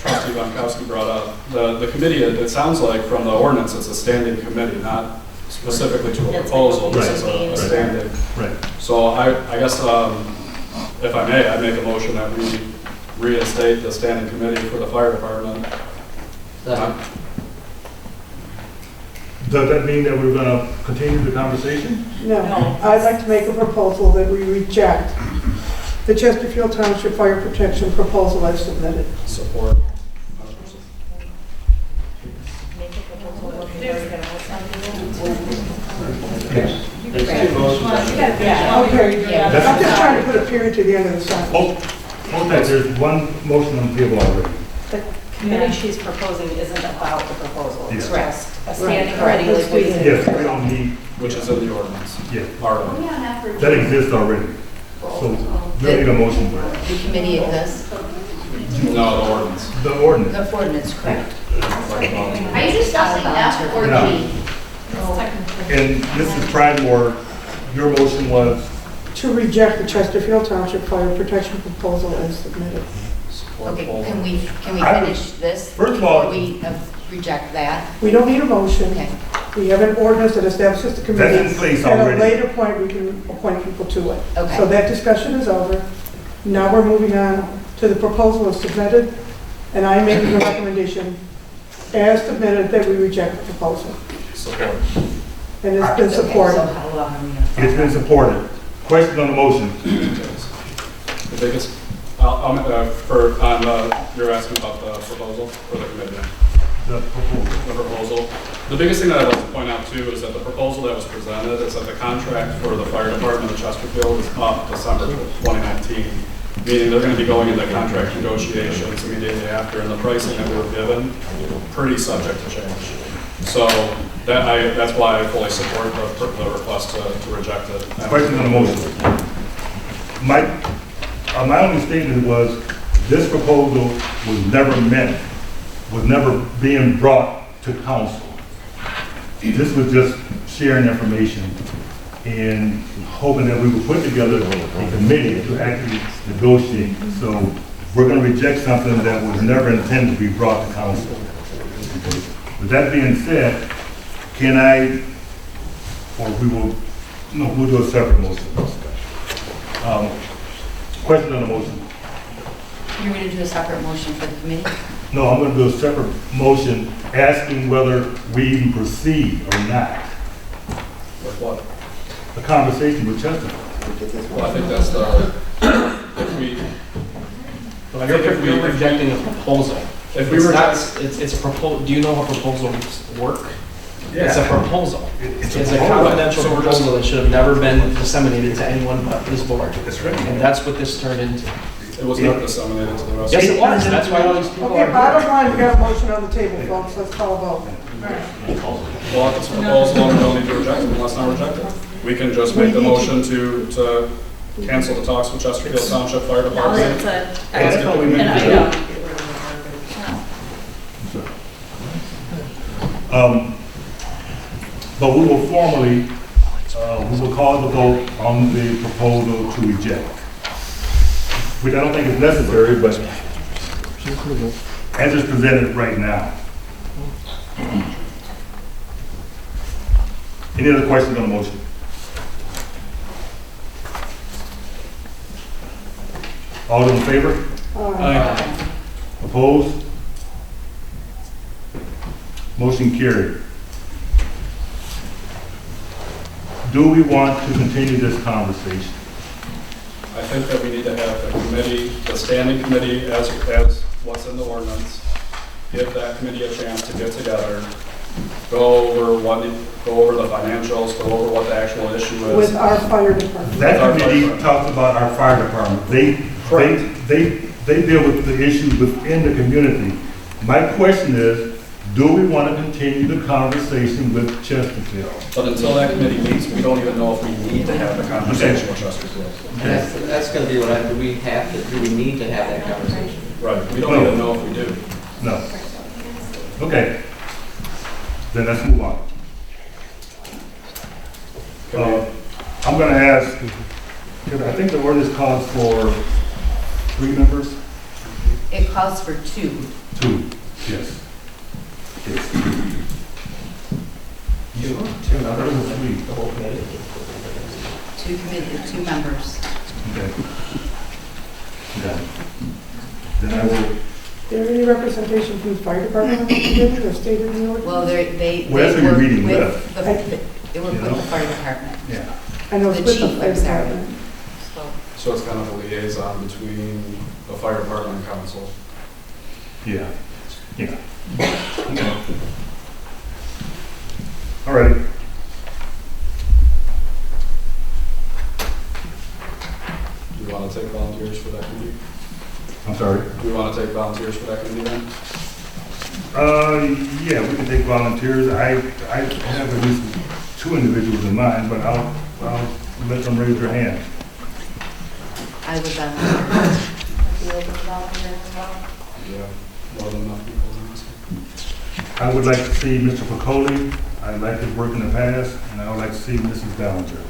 Trustee Bonkowski brought up. The committee, it sounds like from the ordinance, it's a standing committee, not specifically to a proposal. This is a standing. Right. So I guess, if I may, I make a motion that we reinstate the standing committee for the fire department. Does that mean that we're gonna continue the conversation? No, I'd like to make a proposal that we reject the Chesterfield Township Fire Protection proposal as submitted. Support. Okay, I'm just trying to put a period to the end of the sentence. Okay, there's one motion on the table already. The committee she's proposing isn't about the proposal. It's Yes. just a standing Right. committee like we did. Yes, we don't need, Which is in the ordinance. yeah, Already. that exists already. So we don't need a motion for it. the committee exists, No, the ordinance. The ordinance. the ordinance, correct? Are you discussing F or No. G? And Mrs. Pridemore, your motion was, To reject the Chesterfield Township Fire Protection proposal as submitted. Okay, can we I would- finish this? First of all- Before we reject that? We don't need a motion. Okay. We have an ordinance that establishes the committee. That's in place At a already. later point, we can appoint people to it. Okay. So that discussion is over. Now we're moving on to the proposal as submitted, and I am making a recommendation as submitted that we reject the proposal. Support. And it's been Okay, so supported. how long are we gonna? it's been supported. Question on the motion. The biggest, you're asking about the proposal for the committee. The proposal. The proposal. The biggest thing that I'd like to point out too is that the proposal that was presented is that the contract for the fire department of Chesterfield is up December 2019, meaning they're going to be going into contract negotiations immediately after, and the pricing that we were given, pretty subject to change. So that's why I fully support the request to reject it. Question on the motion. My only statement was, this proposal was never being brought to council. This was just sharing information and hoping that we would put together a committee to actually negotiate. So we're going to reject something that was never intended to be brought to council. With that being said, can I, or we'll do a separate motion. Question on the motion. You're going to do a separate motion for the committee? No, I'm going to do a separate motion asking whether we even proceed or not. With what? A conversation with Chesterfield. Well, I think that's if we You're rejecting a proposal. If we It's were not, just, it's a proposal, do you know how proposals work? Yeah. It's a proposal. It's It's a a proposal. confidential So we're just- proposal that should have never been disseminated to anyone but this board. That's right. And that's what this turned into. it was not disseminated to the rest. Yes, of it was, that's why all these people Okay, are bottom here. line, we got a motion on the table, folks, let's call a vote. Well, if it's a proposal, we don't need to reject it, let's not reject it. We can just make the motion to cancel the talks with Chesterfield Township Fire No, Department. it's Let's get what we need an to do. item. But we will formally, we will call the vote on the proposal to reject. Which I don't think is necessary, but as it's presented right now. Any other questions on the motion? All those in favor? Aye. Opposed? Motion carried. Do we want to continue this conversation? I think that we need to have the committee, the standing committee, as what's in the ordinance, give that committee a chance to get together, go over the financials, go over what the actual issue is. With our fire department. That committee talks about our fire department. They deal with the issues within the community. My question is, do we want to continue the conversation with Chesterfield? But until that committee meets, we don't even know if we need to have the conversation with Chesterfield. That's gonna be what do we need to have that conversation? Right, we don't even know if we do. No. Okay. Then let's move on. I'm going to ask, because I think the ordinance calls for 3 members? It calls for 2. 2, yes. Yes. Two members of Three. the whole committee. 2 members. Okay. Okay. Then I will, Is there any representation from the fire department on the committee or stated in the ordinance? Well, they Well, that's what you're work reading with with. They work You with know? the fire department. yeah. I know it's The with the chief, fire I'm sorry. department. So So it's kind of a liaison between the fire department and council. Yeah. Yeah. Okay. All right. Do we want to take volunteers for that committee? I'm sorry. Do we want to take volunteers for that committee then? Yeah, we can take volunteers. I have at least 2 individuals in mind, but I'll let them raise their hand. I would volunteer. Yeah, more than enough people. I would like to see Mr. Picoli. I like his work in the past, and I would like to see Mrs. Ballinger.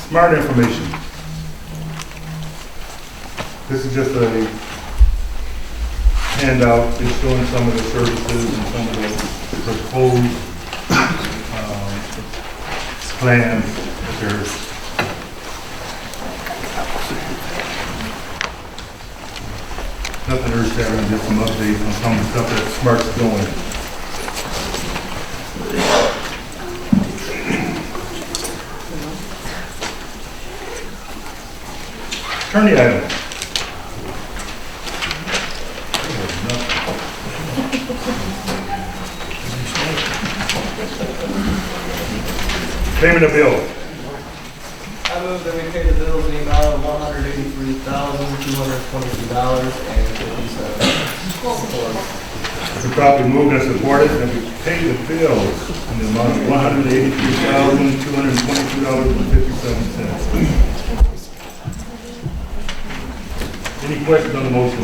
Smart information. This is just a handout, it's showing some of the services and some of the proposed plans that there's. Nothing earth-shattering, just some updates on some of the stuff that Smart's doing. Attorney item. Payment of bill. I move that we pay the bills in the amount of $183,222.57. It's properly moved and supported that we pay the bills in the amount of $183,222.57. Any questions on the motion?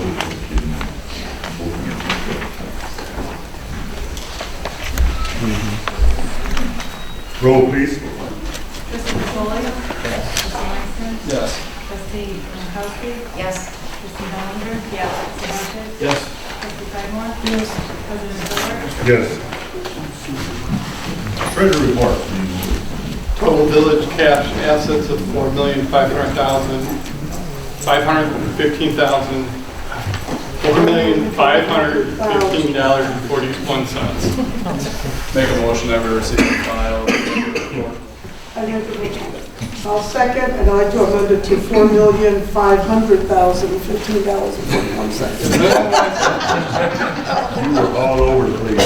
Roll, please. Trustee Foley? Trustee Langston? Yes. Trustee Jankowski? Yes. Trustee Bellinger? Yes. Trustee Marshall? Yes. Trustee Sidemore? Yes. President Miller? Yes. Treasury report. Total village cash assets of $4,500,000. $515,000, $4,515.41. Make a motion that we receive and file. I'll second, and I'd like to amend it to $4,500,015.41. You were all over the place.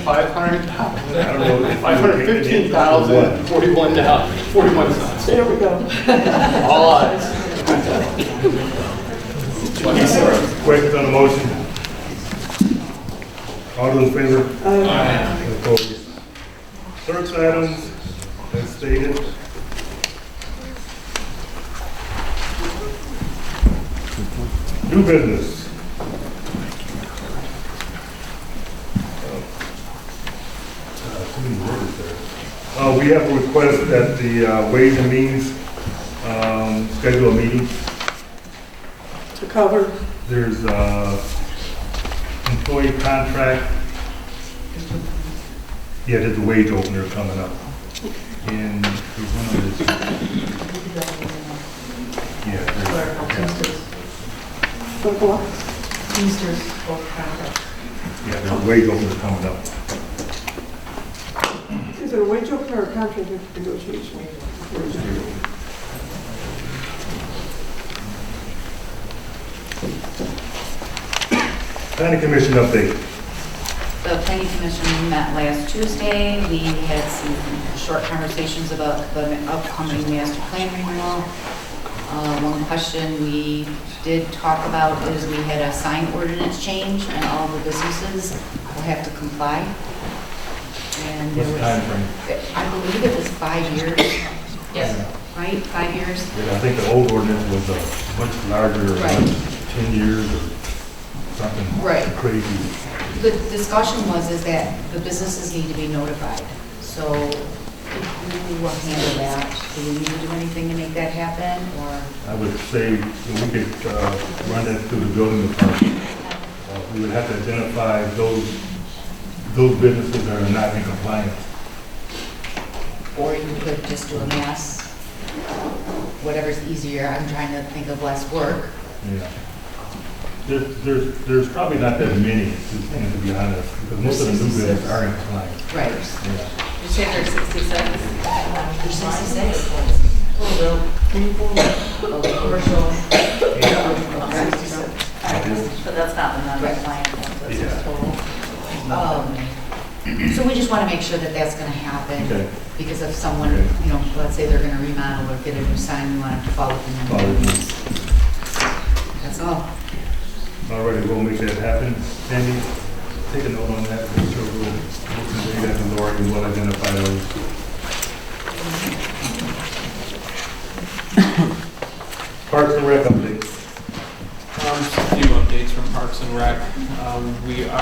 $4,515,041. There we go. All ayes. Questions on the motion? All those in favor? Aye. Opposed? Clerk's items, as stated. New business. We have a request that the Ways and Means schedule a meeting. To cover. There's employee contract. Yeah, there's a wage opener coming up. And there's one of those. Yeah. Teamsters, both contracts. Yeah, there's a wage opener coming up. Is it a wage opener or a contract negotiation? Planning Commission update. The planning commission met last Tuesday. We had some short conversations about the upcoming master plan renewal. One question we did talk about is we had a sign ordinance change and all the businesses will have to comply. And What's the time frame? I believe it was 5 years. Yes. Right, 5 years? Yeah, I think the old ordinance was much larger, Right. 10 years or something Right. crazy. The discussion is that the businesses need to be notified. So who will handle that? Do we need to do anything to make that happen, or? I would say that we could run that through the building department. We would have to identify those businesses that are not in compliance. Or you could just do a mass, whatever's easier. I'm trying to think of less work. Yeah. There's probably not that many, to be honest, because most of the new businesses are in compliance. Right. Yeah. You say there's 66? There's 66. Commercial. But that's not the non-compliant ones, that's Yeah. just total. So we just want to make sure that that's going to happen. Okay. Because if someone, let's say they're going to remodel or get a new sign, we want them to follow the Follow the rules. That's all. All right, we'll make that happen. Sandy, take a note on that. Make sure we'll do that to Lori and we'll identify those. Parks and Rec update. Just a few updates from Parks and Rec.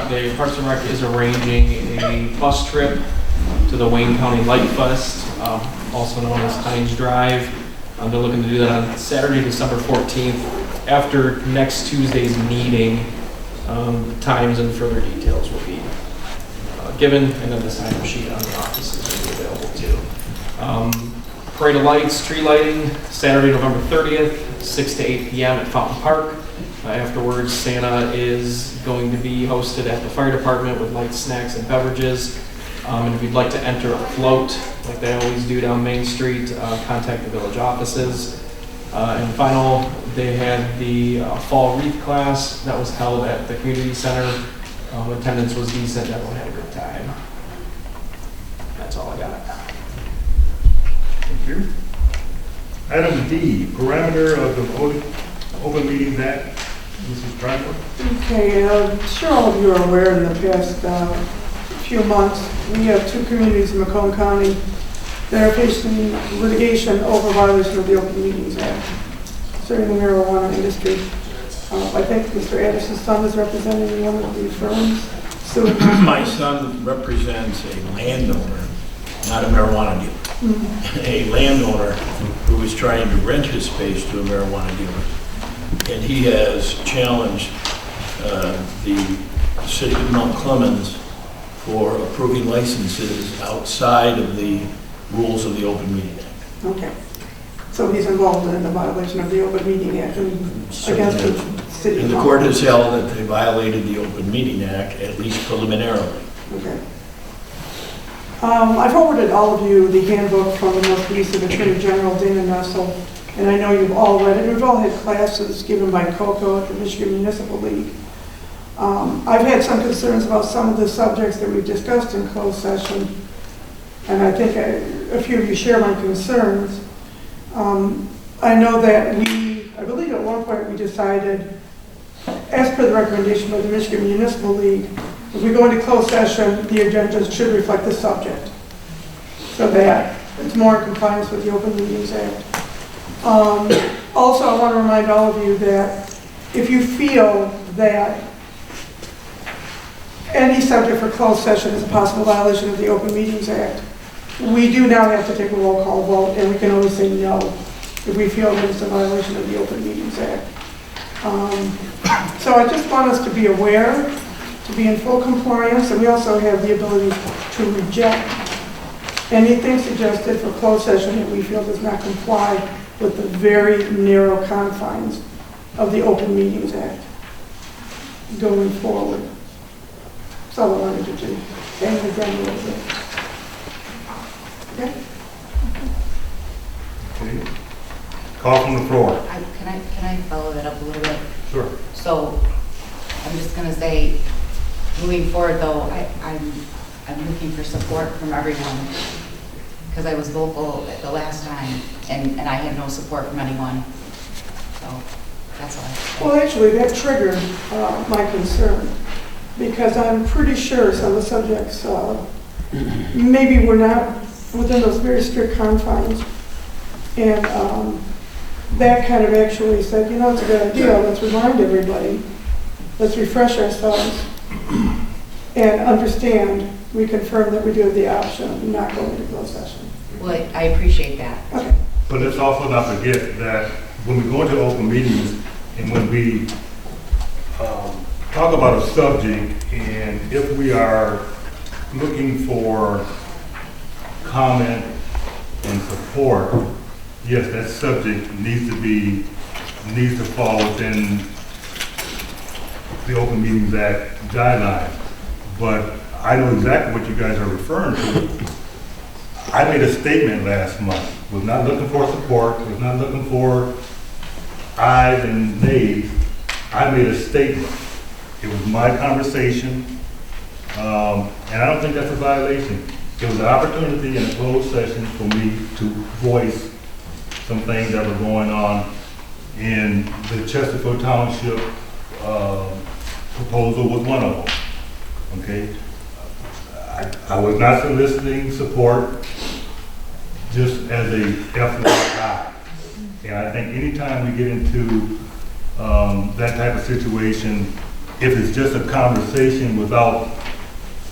The Parks and Rec is arranging a bus trip to the Wayne County Light Fest, also known as Heinz Drive. They're looking to do that on Saturday, December 14th, after next Tuesday's meeting. The times and further details will be given, and then the sign-up sheet on the offices will be available too. Parade of Lights, tree lighting, Saturday, November 30th, 6 to 8 p.m. at Fountain Park. Afterwards, Santa is going to be hosted at the fire department with lights, snacks, and beverages. And if you'd like to enter a float, like they always do down Main Street, contact the village offices. And final, they had the fall wreath class that was held at the community center. Attendance was decent, everyone had a good time. That's all I got. Thank you. Item D, parameter of the Open Meetings Act. Mrs. Stryker. Okay, I'm sure all of you are aware in the past few months, we have two communities in Macomb County that are facing litigation over violation of the Open Meetings Act, serving the marijuana industry. I think Mr. Anderson's son is representing one of the firms. My son represents a landowner, not a marijuana dealer. A landowner who is trying to rent his space to a marijuana dealer. And he has challenged the city of Mount Clemens for approving licenses outside of the rules of the Open Meeting Act. Okay. So he's involved in a violation of the Open Meeting Act and against the city. And the court has held that they violated the Open Meeting Act, at least preliminarily. Okay. I forwarded all of you the handbook from the most recent Attorney General Dana Nessel, and I know you've all read it. We've all had classes given by COCO at the Michigan Municipal League. I've had some concerns about some of the subjects that we've discussed in closed session, and I think a few of you share my concerns. I know that I believe at one point we decided, as per the recommendation by the Michigan Municipal League, if we go into closed session, the agenda should reflect the subject, so that it's more in compliance with the Open Meetings Act. Also, I want to remind all of you that if you feel that any subject for closed session is a possible violation of the Open Meetings Act, we do now have to take a roll call vote, and we can always say no if we feel that it's a violation of the Open Meetings Act. So I just want us to be aware, to be in full compliance, and we also have the ability to reject anything suggested for closed session that we feel does not comply with the very narrow confines of the Open Meetings Act going forward. That's all I wanted to do. And again, a little bit. Okay? Okay. Call from the floor. Can I follow that up a little bit? Sure. So I'm just going to say, moving forward though, I'm looking for support from everyone, because I was vocal the last time and I had no support from anyone. So that's all. Well, actually, that triggered my concern, because I'm pretty sure some of the subjects maybe we're not within those very strict confines. And that kind of actually said, you know, it's a good idea, let's remind everybody, let's refresh ourselves and understand, we confirm that we do have the option of not going into closed session. Well, I appreciate that. Okay. But let's also not forget that when we go into open meetings and when we talk about a subject, and if we are looking for comment and support, yes, that subject needs to fall within the Open Meetings Act guidelines. But I know exactly what you guys are referring to. I made a statement last month. Was not looking for support, was not looking for ayes and nays. I made a statement. It was my conversation, and I don't think that's a violation. It was an opportunity in a closed session for me to voice some things that were going on in the Chesterfield Township proposal was one of them. Okay? I was not soliciting support, just as a FYI. And I think anytime we get into that type of situation, if it's just a conversation without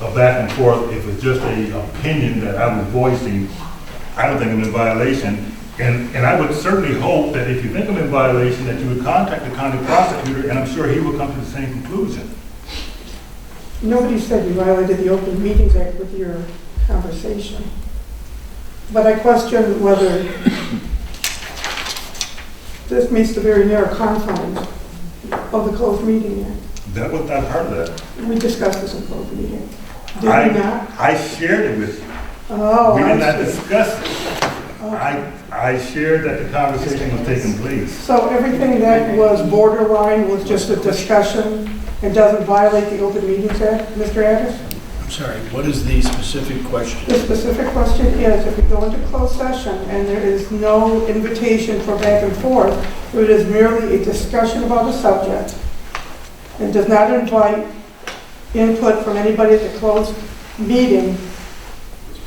a back and forth, if it's just an opinion that I was voicing, I don't think I'm in violation. And I would certainly hope that if you think I'm in violation, that you would contact the county prosecutor, and I'm sure he will come to the same conclusion. Nobody said you violated the Open Meetings Act with your conversation. But I question whether this meets the very narrow confines of the Closed Meeting Act. That was not part of that. We discussed this in closed meeting. Did we not? I shared it with you. Oh, We did I not see. discuss it. I shared that the conversation was taking place. So everything that was borderline was just a discussion and doesn't violate the Open Meetings Act, Mr. Addis? I'm sorry, what is the specific question? The specific question is, if we go into closed session and there is no invitation for back and forth, it is merely a discussion about a subject and does not invite input from anybody at the closed meeting,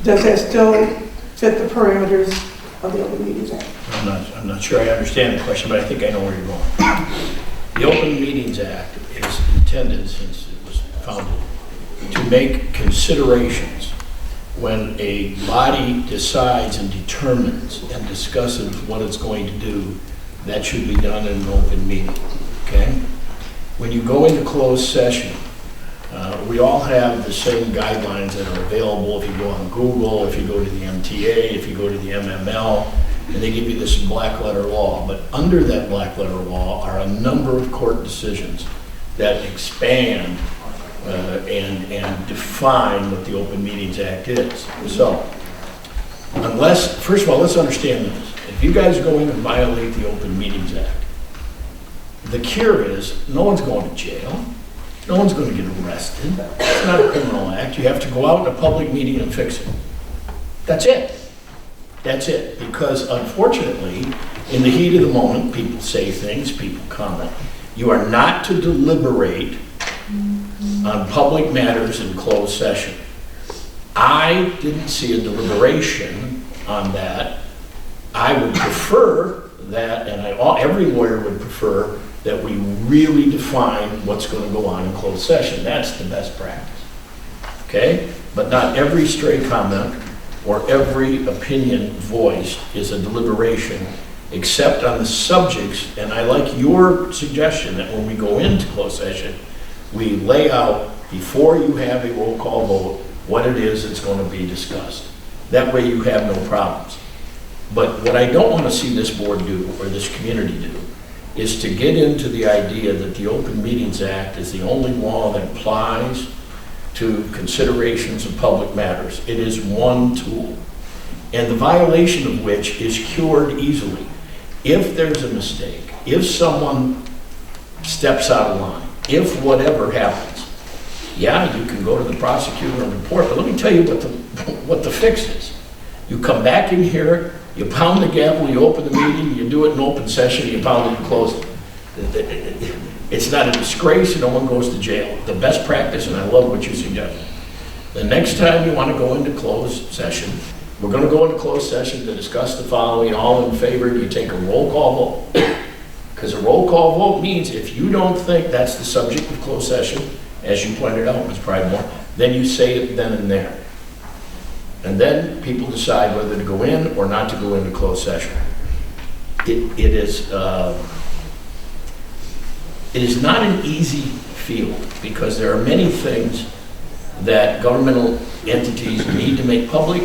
does that still fit the parameters of the Open Meetings Act? I'm not sure I understand the question, but I think I know where you're going. The Open Meetings Act is intended, since it was founded, to make considerations when a body decides and determines and discusses what it's going to do. That should be done in an open meeting, okay? When you go into closed session, we all have the same guidelines that are available if you go on Google, if you go to the MTA, if you go to the MML. and they give you this black letter law. But under that black letter law are a number of court decisions that expand and define what the Open Meetings Act is. So, first of all, let's understand this. If you guys go in and violate the Open Meetings Act, the cure is no one's going to jail. No one's going to get arrested. It's not a criminal act. You have to go out in a public meeting and fix it. That's it. That's it. Because unfortunately, in the heat of the moment, people say things, people comment. You are not to deliberate on public matters in closed session. I didn't see a deliberation on that. I would prefer that, and every lawyer would prefer that we really define what's going to go on in closed session. That's the best practice. Okay? But not every stray comment or every opinion voiced is a deliberation, except on the subjects. And I like your suggestion that when we go into closed session, we lay out, before you have a roll call vote, what it is that's going to be discussed. That way you have no problems. But what I don't want to see this board do, or this community do, is to get into the idea that the Open Meetings Act is the only law that applies to considerations of public matters. It is one tool, and the violation of which is cured easily. If there's a mistake, if someone steps out of line, if whatever happens, yeah, you can go to the prosecutor and report, but let me tell you what the fix is. You come back in here, you pound the gavel, you open the meeting, you do it in open session, you pound it and close it. It's not a disgrace, and no one goes to jail. The best practice, and I love what you suggested. The next time you want to go into closed session, we're going to go into closed session to discuss the following. All in favor, you take a roll call vote. Because a roll call vote means if you don't think that's the subject of closed session, as you pointed out, Ms. Pridemore, then you say it then and there. And then people decide whether to go in or not to go into closed session. It is not an easy field, because there are many things that governmental entities need to make public,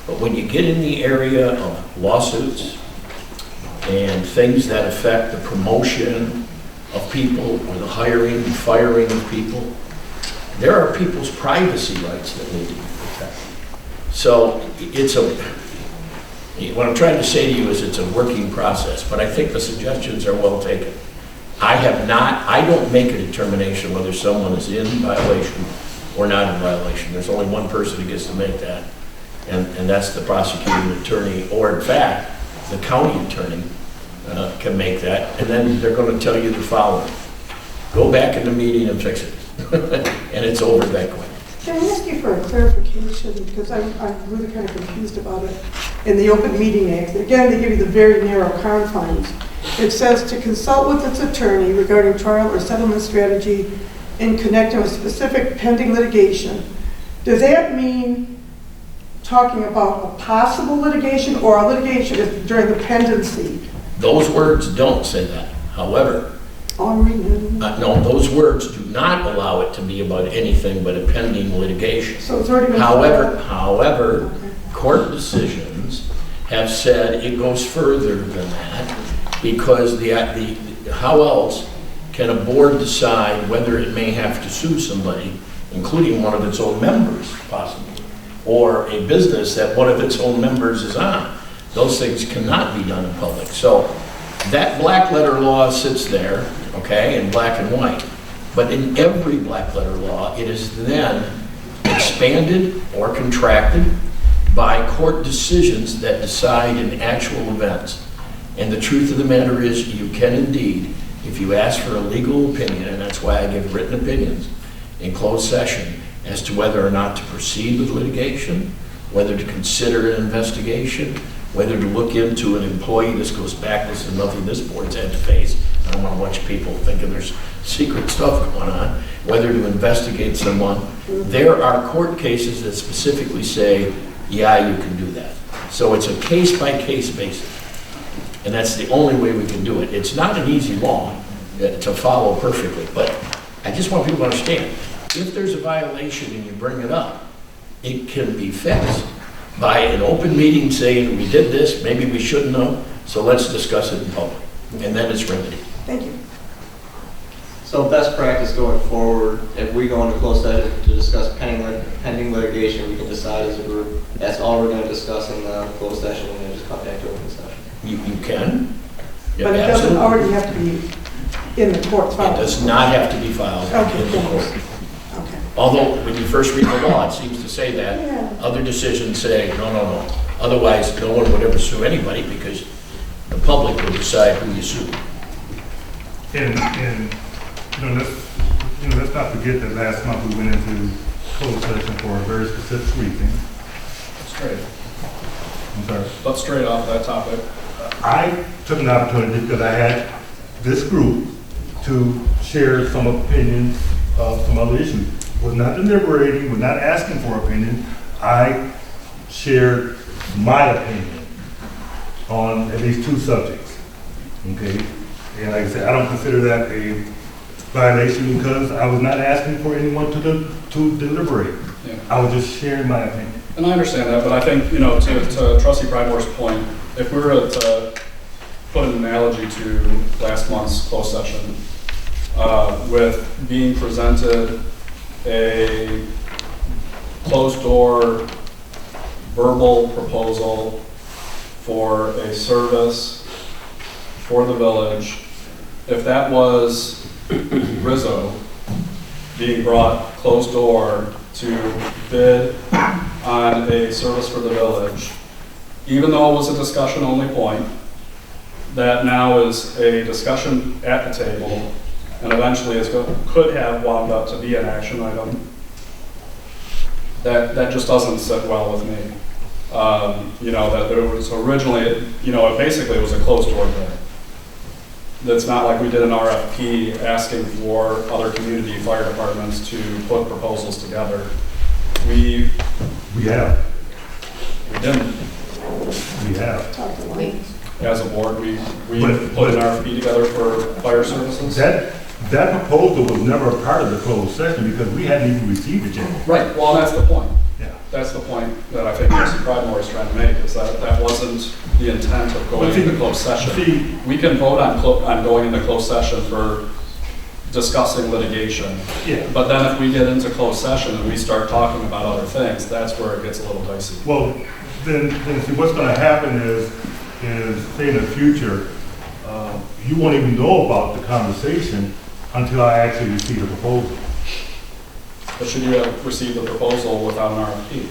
but when you get in the area of lawsuits and things that affect the promotion of people or the hiring and firing of people, there are people's privacy rights that need to be protected. So what I'm trying to say to you is it's a working process, but I think the suggestions are well taken. I don't make a determination whether someone is in violation or not in violation. There's only one person who gets to make that, and that's the prosecuting attorney, or in fact, the county attorney can make that, and then they're going to tell you the following. Go back in the meeting and fix it. And it's over that quick. Can I ask you for a clarification, because I'm really kind of confused about it. In the Open Meeting Act, again, they give you the very narrow confines. It says to consult with its attorney regarding trial or settlement strategy in connection with specific pending litigation. Does that mean talking about a possible litigation or a litigation during the pendency? Those words don't say that. However, I'm reading it. no, those words do not allow it to be about anything but a pending litigation. So it's already been However, okay. Court decisions have said it goes further than that, because how else can a board decide whether it may have to sue somebody, including one of its own members, possibly, or a business that one of its own members is on? Those things cannot be done in public. So that black letter law sits there, okay, in black and white. But in every black letter law, it is then expanded or contracted by court decisions that decide in actual events. And the truth of the matter is, you can indeed, if you ask for a legal opinion, and that's why I give written opinions in closed session as to whether or not to proceed with litigation, whether to consider an investigation, whether to look into an employee. This goes back, this is nothing this board's had to face. I don't want to watch people thinking there's secret stuff going on. Whether to investigate someone. There are court cases that specifically say, yeah, you can do that. So it's a case-by-case basis. And that's the only way we can do it. It's not an easy law to follow perfectly, but I just want people to understand, if there's a violation and you bring it up, it can be fixed. by an open meeting saying, we did this, maybe we shouldn't have, so let's discuss it in public. And then it's remedied. Thank you. So best practice going forward, if we go into closed session to discuss pending litigation, we can decide as a group, that's all we're gonna discuss in the closed session, and then just come back to open session. You can. Yeah, But it doesn't absolutely. already have to be in the court's It file. does not have to be filed Okay, in the court. Okay. Although, when you first read the law, it seems to say Yeah. that. Other decisions say, no. Otherwise, no one would ever sue anybody because the public will decide who you sue. And, let's not forget that last month we went into closed session for a very specific reason. Straight. I'm sorry. Let's straight off that topic. I took an opportunity because I had this group to share some opinions of some other issues. Was not deliberating, was not asking for opinion. I shared my opinion on at least two subjects. Okay? And like I said, I don't consider that a violation because I was not asking for anyone to deliberate. Yeah. I was just sharing my opinion. And I understand that, but I think, to Trustee Pridemore's point, if we were to put an analogy to last month's closed session, with being presented a closed-door verbal proposal for a service for the village, if that was Rizzo being brought closed door to bid on a service for the village, even though it was a discussion-only point, that now is a discussion at the table, and eventually could have wound up to be an action item, that just doesn't sit well with me. That there was originally, it basically was a closed-door bid. That's not like we did an RFP asking for other community fire departments to put proposals together. We have. We didn't. We have. As a board, we But- put an RFP together for fire services. That proposal was never a part of the closed session because we hadn't even received it yet. Right, well, that's the point. Yeah. That's the point that I think Mr. Pridemore is trying to make, is that wasn't the intent of going into closed session. We can vote on going into closed session for discussing litigation. Yeah. But then if we get into closed session and we start talking about other things, that's where it gets a little dicey. Well, then see, what's gonna happen is say in the future, you won't even know about the conversation until I actually receive the proposal. But should you have received the proposal without an RFP?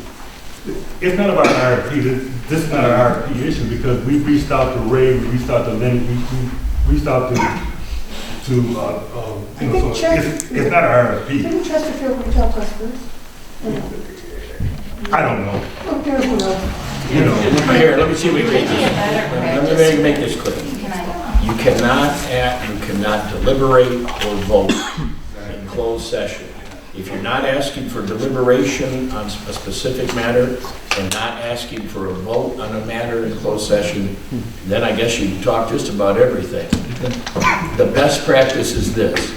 It's not about an RFP, this is not an RFP issue because we reached out to Ray, we reached out to Lynn, we reached out to so it's not an RFP. Didn't Chesterfield reach out to us first? I don't know. Okay, who knows? Here, let me see if we make this. Let me make this clear. You cannot deliberate or vote in closed session. If you're not asking for deliberation on a specific matter and not asking for a vote on a matter in closed session, then I guess you can talk just about everything. The best practice is this.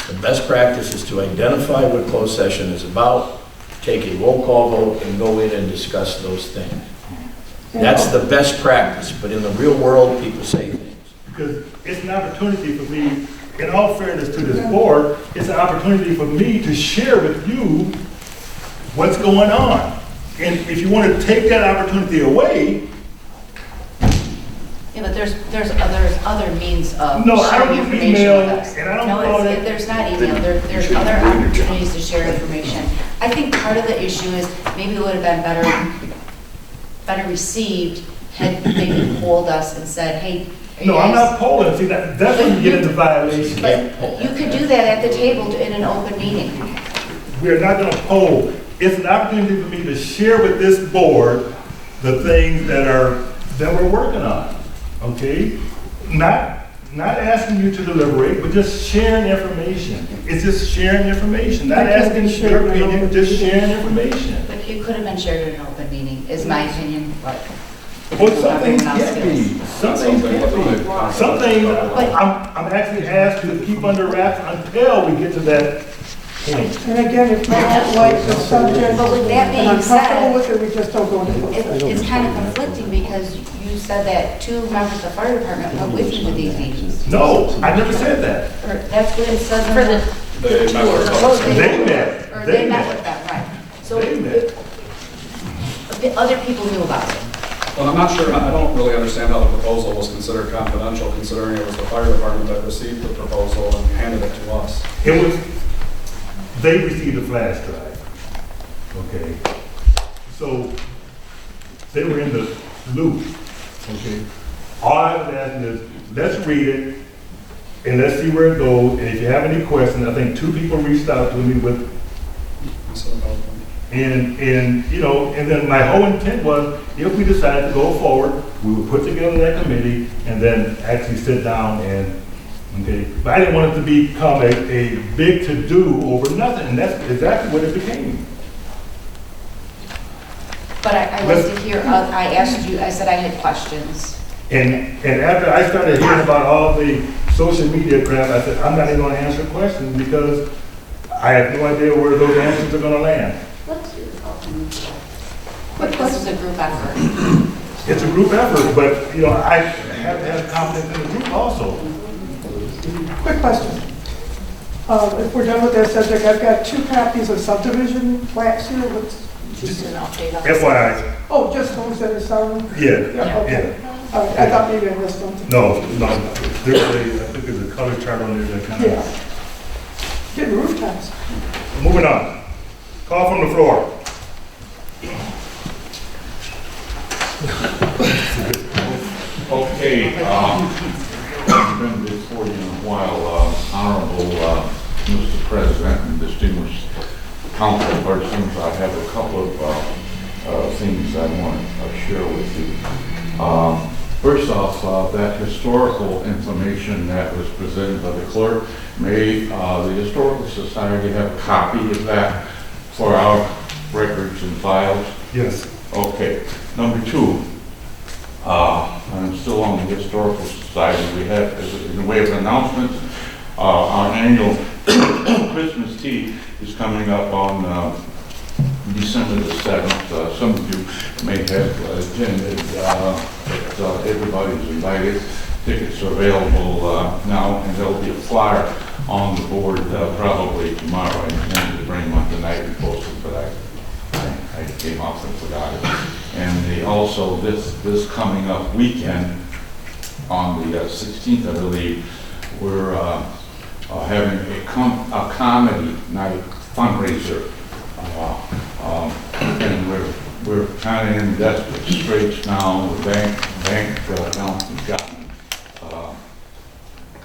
The best practice is to identify what closed session is about, take a roll call vote, and go in and discuss those things. That's the best practice, but in the real world, people say things. Because it's an opportunity for me, in all fairness to this board, it's an opportunity for me to share with you what's going on. And if you want to take that opportunity away, Yeah, but there's other means of No, I don't sharing use information email, with us. and I don't No, call it's- it- there's not email, there's other opportunities to share information. I think part of the issue is maybe it would have been better received had maybe polled us and said, hey, are you no, I'm guys- not polling. See, that's when you get into violation. But you could do that at the table in an open meeting. We're not going to poll. It's an opportunity for me to share with this board the things that we're working on. Okay? Not asking you to deliberate, but just sharing information. It's just sharing information, not asking your opinion, just sharing information. But it could have been shared in an open meeting, is my opinion, but. Well, some things can't be. Some things can't be. Some things, I'm actually asked to keep under wraps until we get to that point. And again, if we don't like the subject, But with that and being I'm comfortable said, with it, we just don't go into closed session. it's kind of conflicting because you said that 2 members of the fire department went with you to these meetings. No, I never said that. Or that's what it says in For the. They met with us. Oh, They met. Or They they met met. with them, right. So They met. the other people knew about it. Well, I'm not sure, I don't really understand how the proposal was considered confidential, considering it was the fire department that received the proposal and handed it to us. It was, they received a flash drive, okay? So, they were in the loop, okay? All I was asking is, let's read it, and let's see where it goes, and if you have any questions, I think 2 people reached out to me with, and you know, and then my whole intent was, if we decided to go forward, we would put together that committee, and then actually sit down and, okay? But I didn't want it to become a big to-do over nothing, and that's exactly what it became. But I like to hear, I asked you, I said I had questions. And after I started hearing about all the social media crap, I said, I'm not even gonna answer questions because I have no idea where those answers are gonna land. But this is a group effort. It's a group effort, but, you know, I have to have confidence in the group also. Quick question. If we're done with that subject, I've got 2 copies of subdivision plats here. Just an update on. FYI, Oh, just those that are signed? yeah, Okay. yeah. All right, I thought maybe I missed something. No, there's I think there's a color chart on there that kind Yeah. of. Getting rooftops. Moving on. Call from the floor. Okay, I've been before you in a while, Honorable Mr. President and distinguished council persons. I have a couple of things I want to share with you. First off, that historical information that was presented by the clerk, may the Historical Society have a copy of that for our records and files? Yes. Okay. Number 2, I'm still on the Historical Society. We have, in the way of announcements, our annual Christmas tea is coming up on December the 7th. Some of you may have attended, but everybody's invited. Tickets are available now, and there'll be a flyer on the board probably tomorrow. I intended to bring one tonight and post it, but I came off and forgot it. And also this coming up weekend, on the 16th, I believe, we're having a comedy night fundraiser. And we're kind of in desperate straits now. The bank account has gotten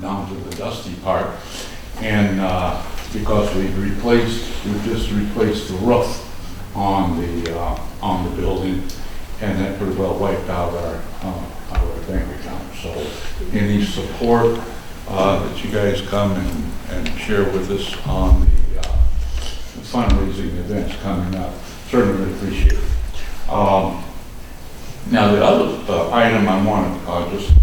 down to the dusty part, and because we've just replaced the roof on the building, and that pretty well wiped out our bank account. So any support that you guys come and share with us on the fundraising events coming up, certainly appreciate it. Now the other item I want to just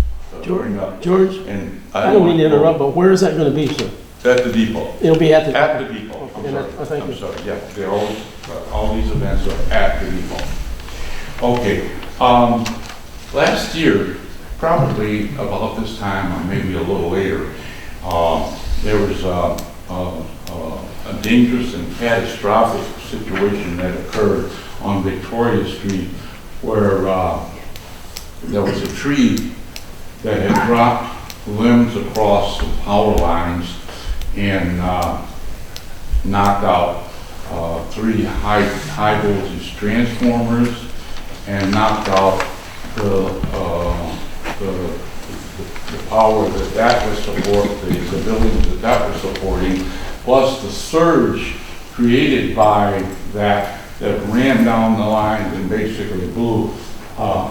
bring up. George, and I don't mean to interrupt, but where is that going to be, sir? At the depot. It'll be at the... At the depot. I'm sorry. I'm sorry. Yeah, they're all these events are at the depot. Okay. Last year, probably about this time, or maybe a little later, there was a dangerous and catastrophic situation that occurred on Victoria Street, where there was a tree that had dropped limbs across the power lines and knocked out 3 high voltage transformers and knocked out the power that was supporting, the buildings that was supporting, plus the surge created by that ran down the lines and basically blew.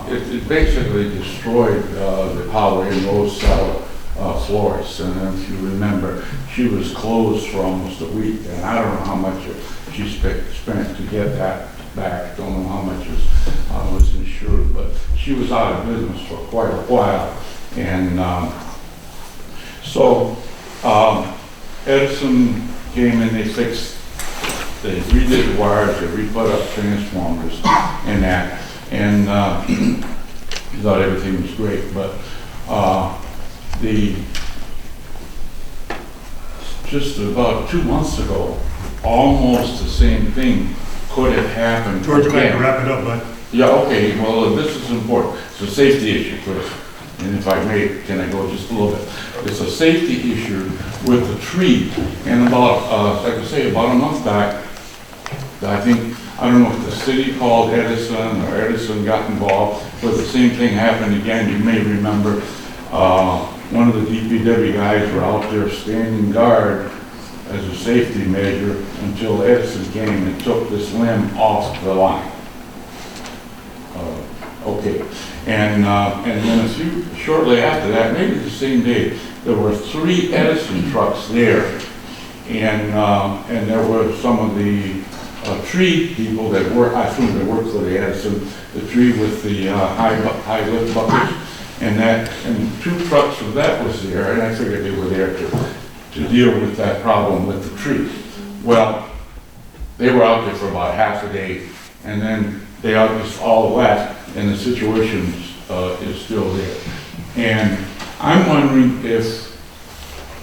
It basically destroyed the power in those floors. And if you remember, she was closed for almost a week, and I don't know how much she spent to get that back. Don't know how much was insured, but she was out of business for quite a while. And so Edison came in, they redid the wires, they re-put up transformers and that, and thought everything was great, but just about 2 months ago, almost the same thing could have happened. George, you might have to again. wrap it up, bud. Yeah, okay, well, this is important. It's a safety issue, Chris. And if I may, can I go just a little bit? It's a safety issue with the tree. And about, like I say, about a month back, I think, I don't know if the city called Edison or Edison got involved, but the same thing happened again. You may remember, one of the DPW guys were out there standing guard as a safety measure until Edison came and took this limb off the line. Okay, and then shortly after that, maybe the same day, there were 3 Edison trucks there, and there were some of the tree people that work, I assume they work for the Edison, the tree with the high lift buckets, and 2 trucks of that was there, and I figured they were there to deal with that problem with the tree. Well, they were out there for about half a day, and then they just all left, and the situation is still there. And I'm wondering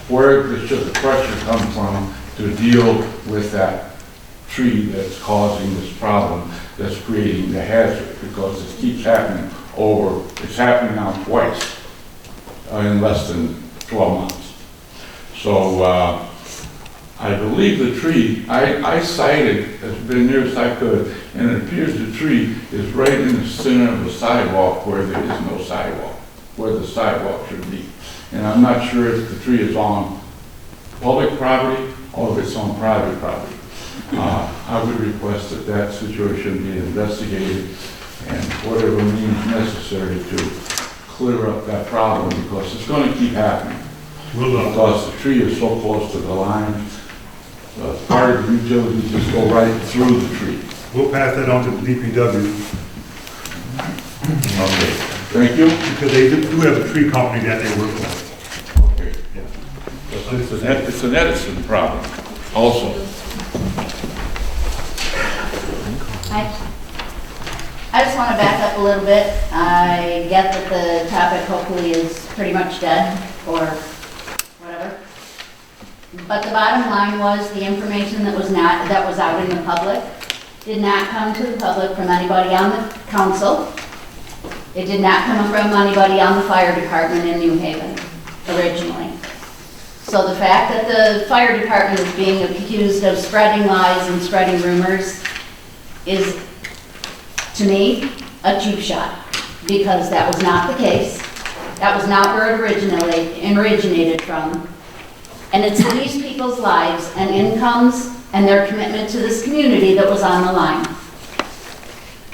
where should the pressure come from to deal with that tree that's causing this problem, that's creating the hazard, because it keeps happening it's happening now twice in less than 12 months. So I believe the tree, I sighted as near as I could, and it appears the tree is right in the center of the sidewalk where there is no sidewalk, where the sidewalk should be. And I'm not sure if the tree is on public property or if it's on private property. I would request that situation be investigated and whatever means necessary to clear up that problem, because it's going to keep happening. Because the tree is so close to the line, part of the utilities just go right through the tree. We'll pass that on to the DPW. Okay, thank you. Because they do have a tree company that they work with. Okay. Yeah. It's an Edison problem also. I just want to back up a little bit. I get that the topic hopefully is pretty much dead or whatever. But the bottom line was the information that was out in the public did not come to the public from anybody on the council. It did not come from anybody on the fire department in New Haven originally. So the fact that the fire department is being accused of spreading lies and spreading rumors is, to me, a cheap shot, because that was not the case. That was not where it originated from. And it's these people's lives and incomes and their commitment to this community that was on the line.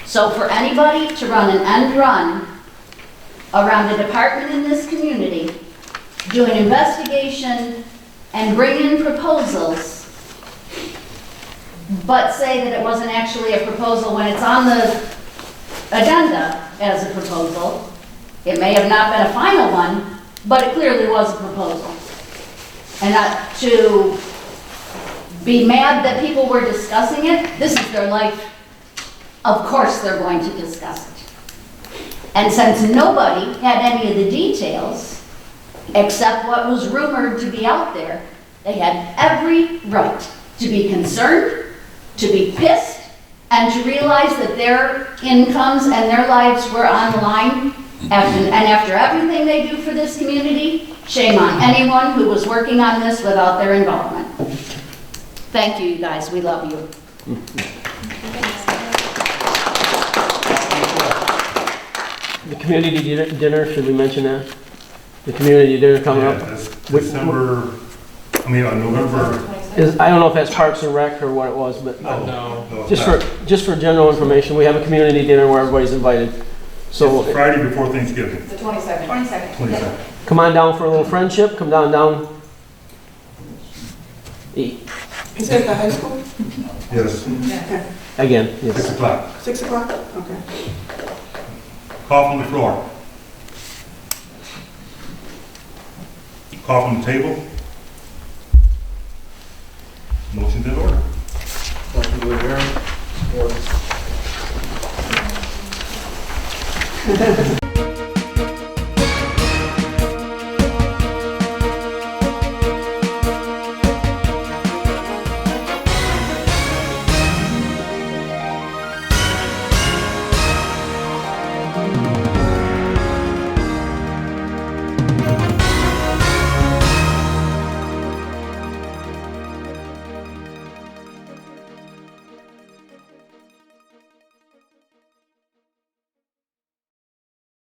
So for anybody to run an end run around a department in this community, do an investigation and bring in proposals, but say that it wasn't actually a proposal when it's on the agenda as a proposal, it may have not been a final one, but it clearly was a proposal. And not to be mad that people were discussing it. This is their life. Of course they're going to discuss it. And since nobody had any of the details, except what was rumored to be out there, they had every right to be concerned, to be pissed, and to realize that their incomes and their lives were on the line. After everything they do for this community, shame on anyone who was working on this without their involvement. Thank you, guys. We love you. The community dinner, should we mention that? The community dinner coming Yeah, up? that's November. I don't know if that's Parks and Rec or what it was, but No. just for general information, we have a community dinner where everybody's invited. So It's Friday before Thanksgiving. The 22nd. 22nd. come on down for a little friendship, come down, eat. Is that the high school? Yes. Again, yes. 6 o'clock. 6 o'clock? Okay. Cough on the floor. Cough on the table. Motion's in order. Motion to adjourn.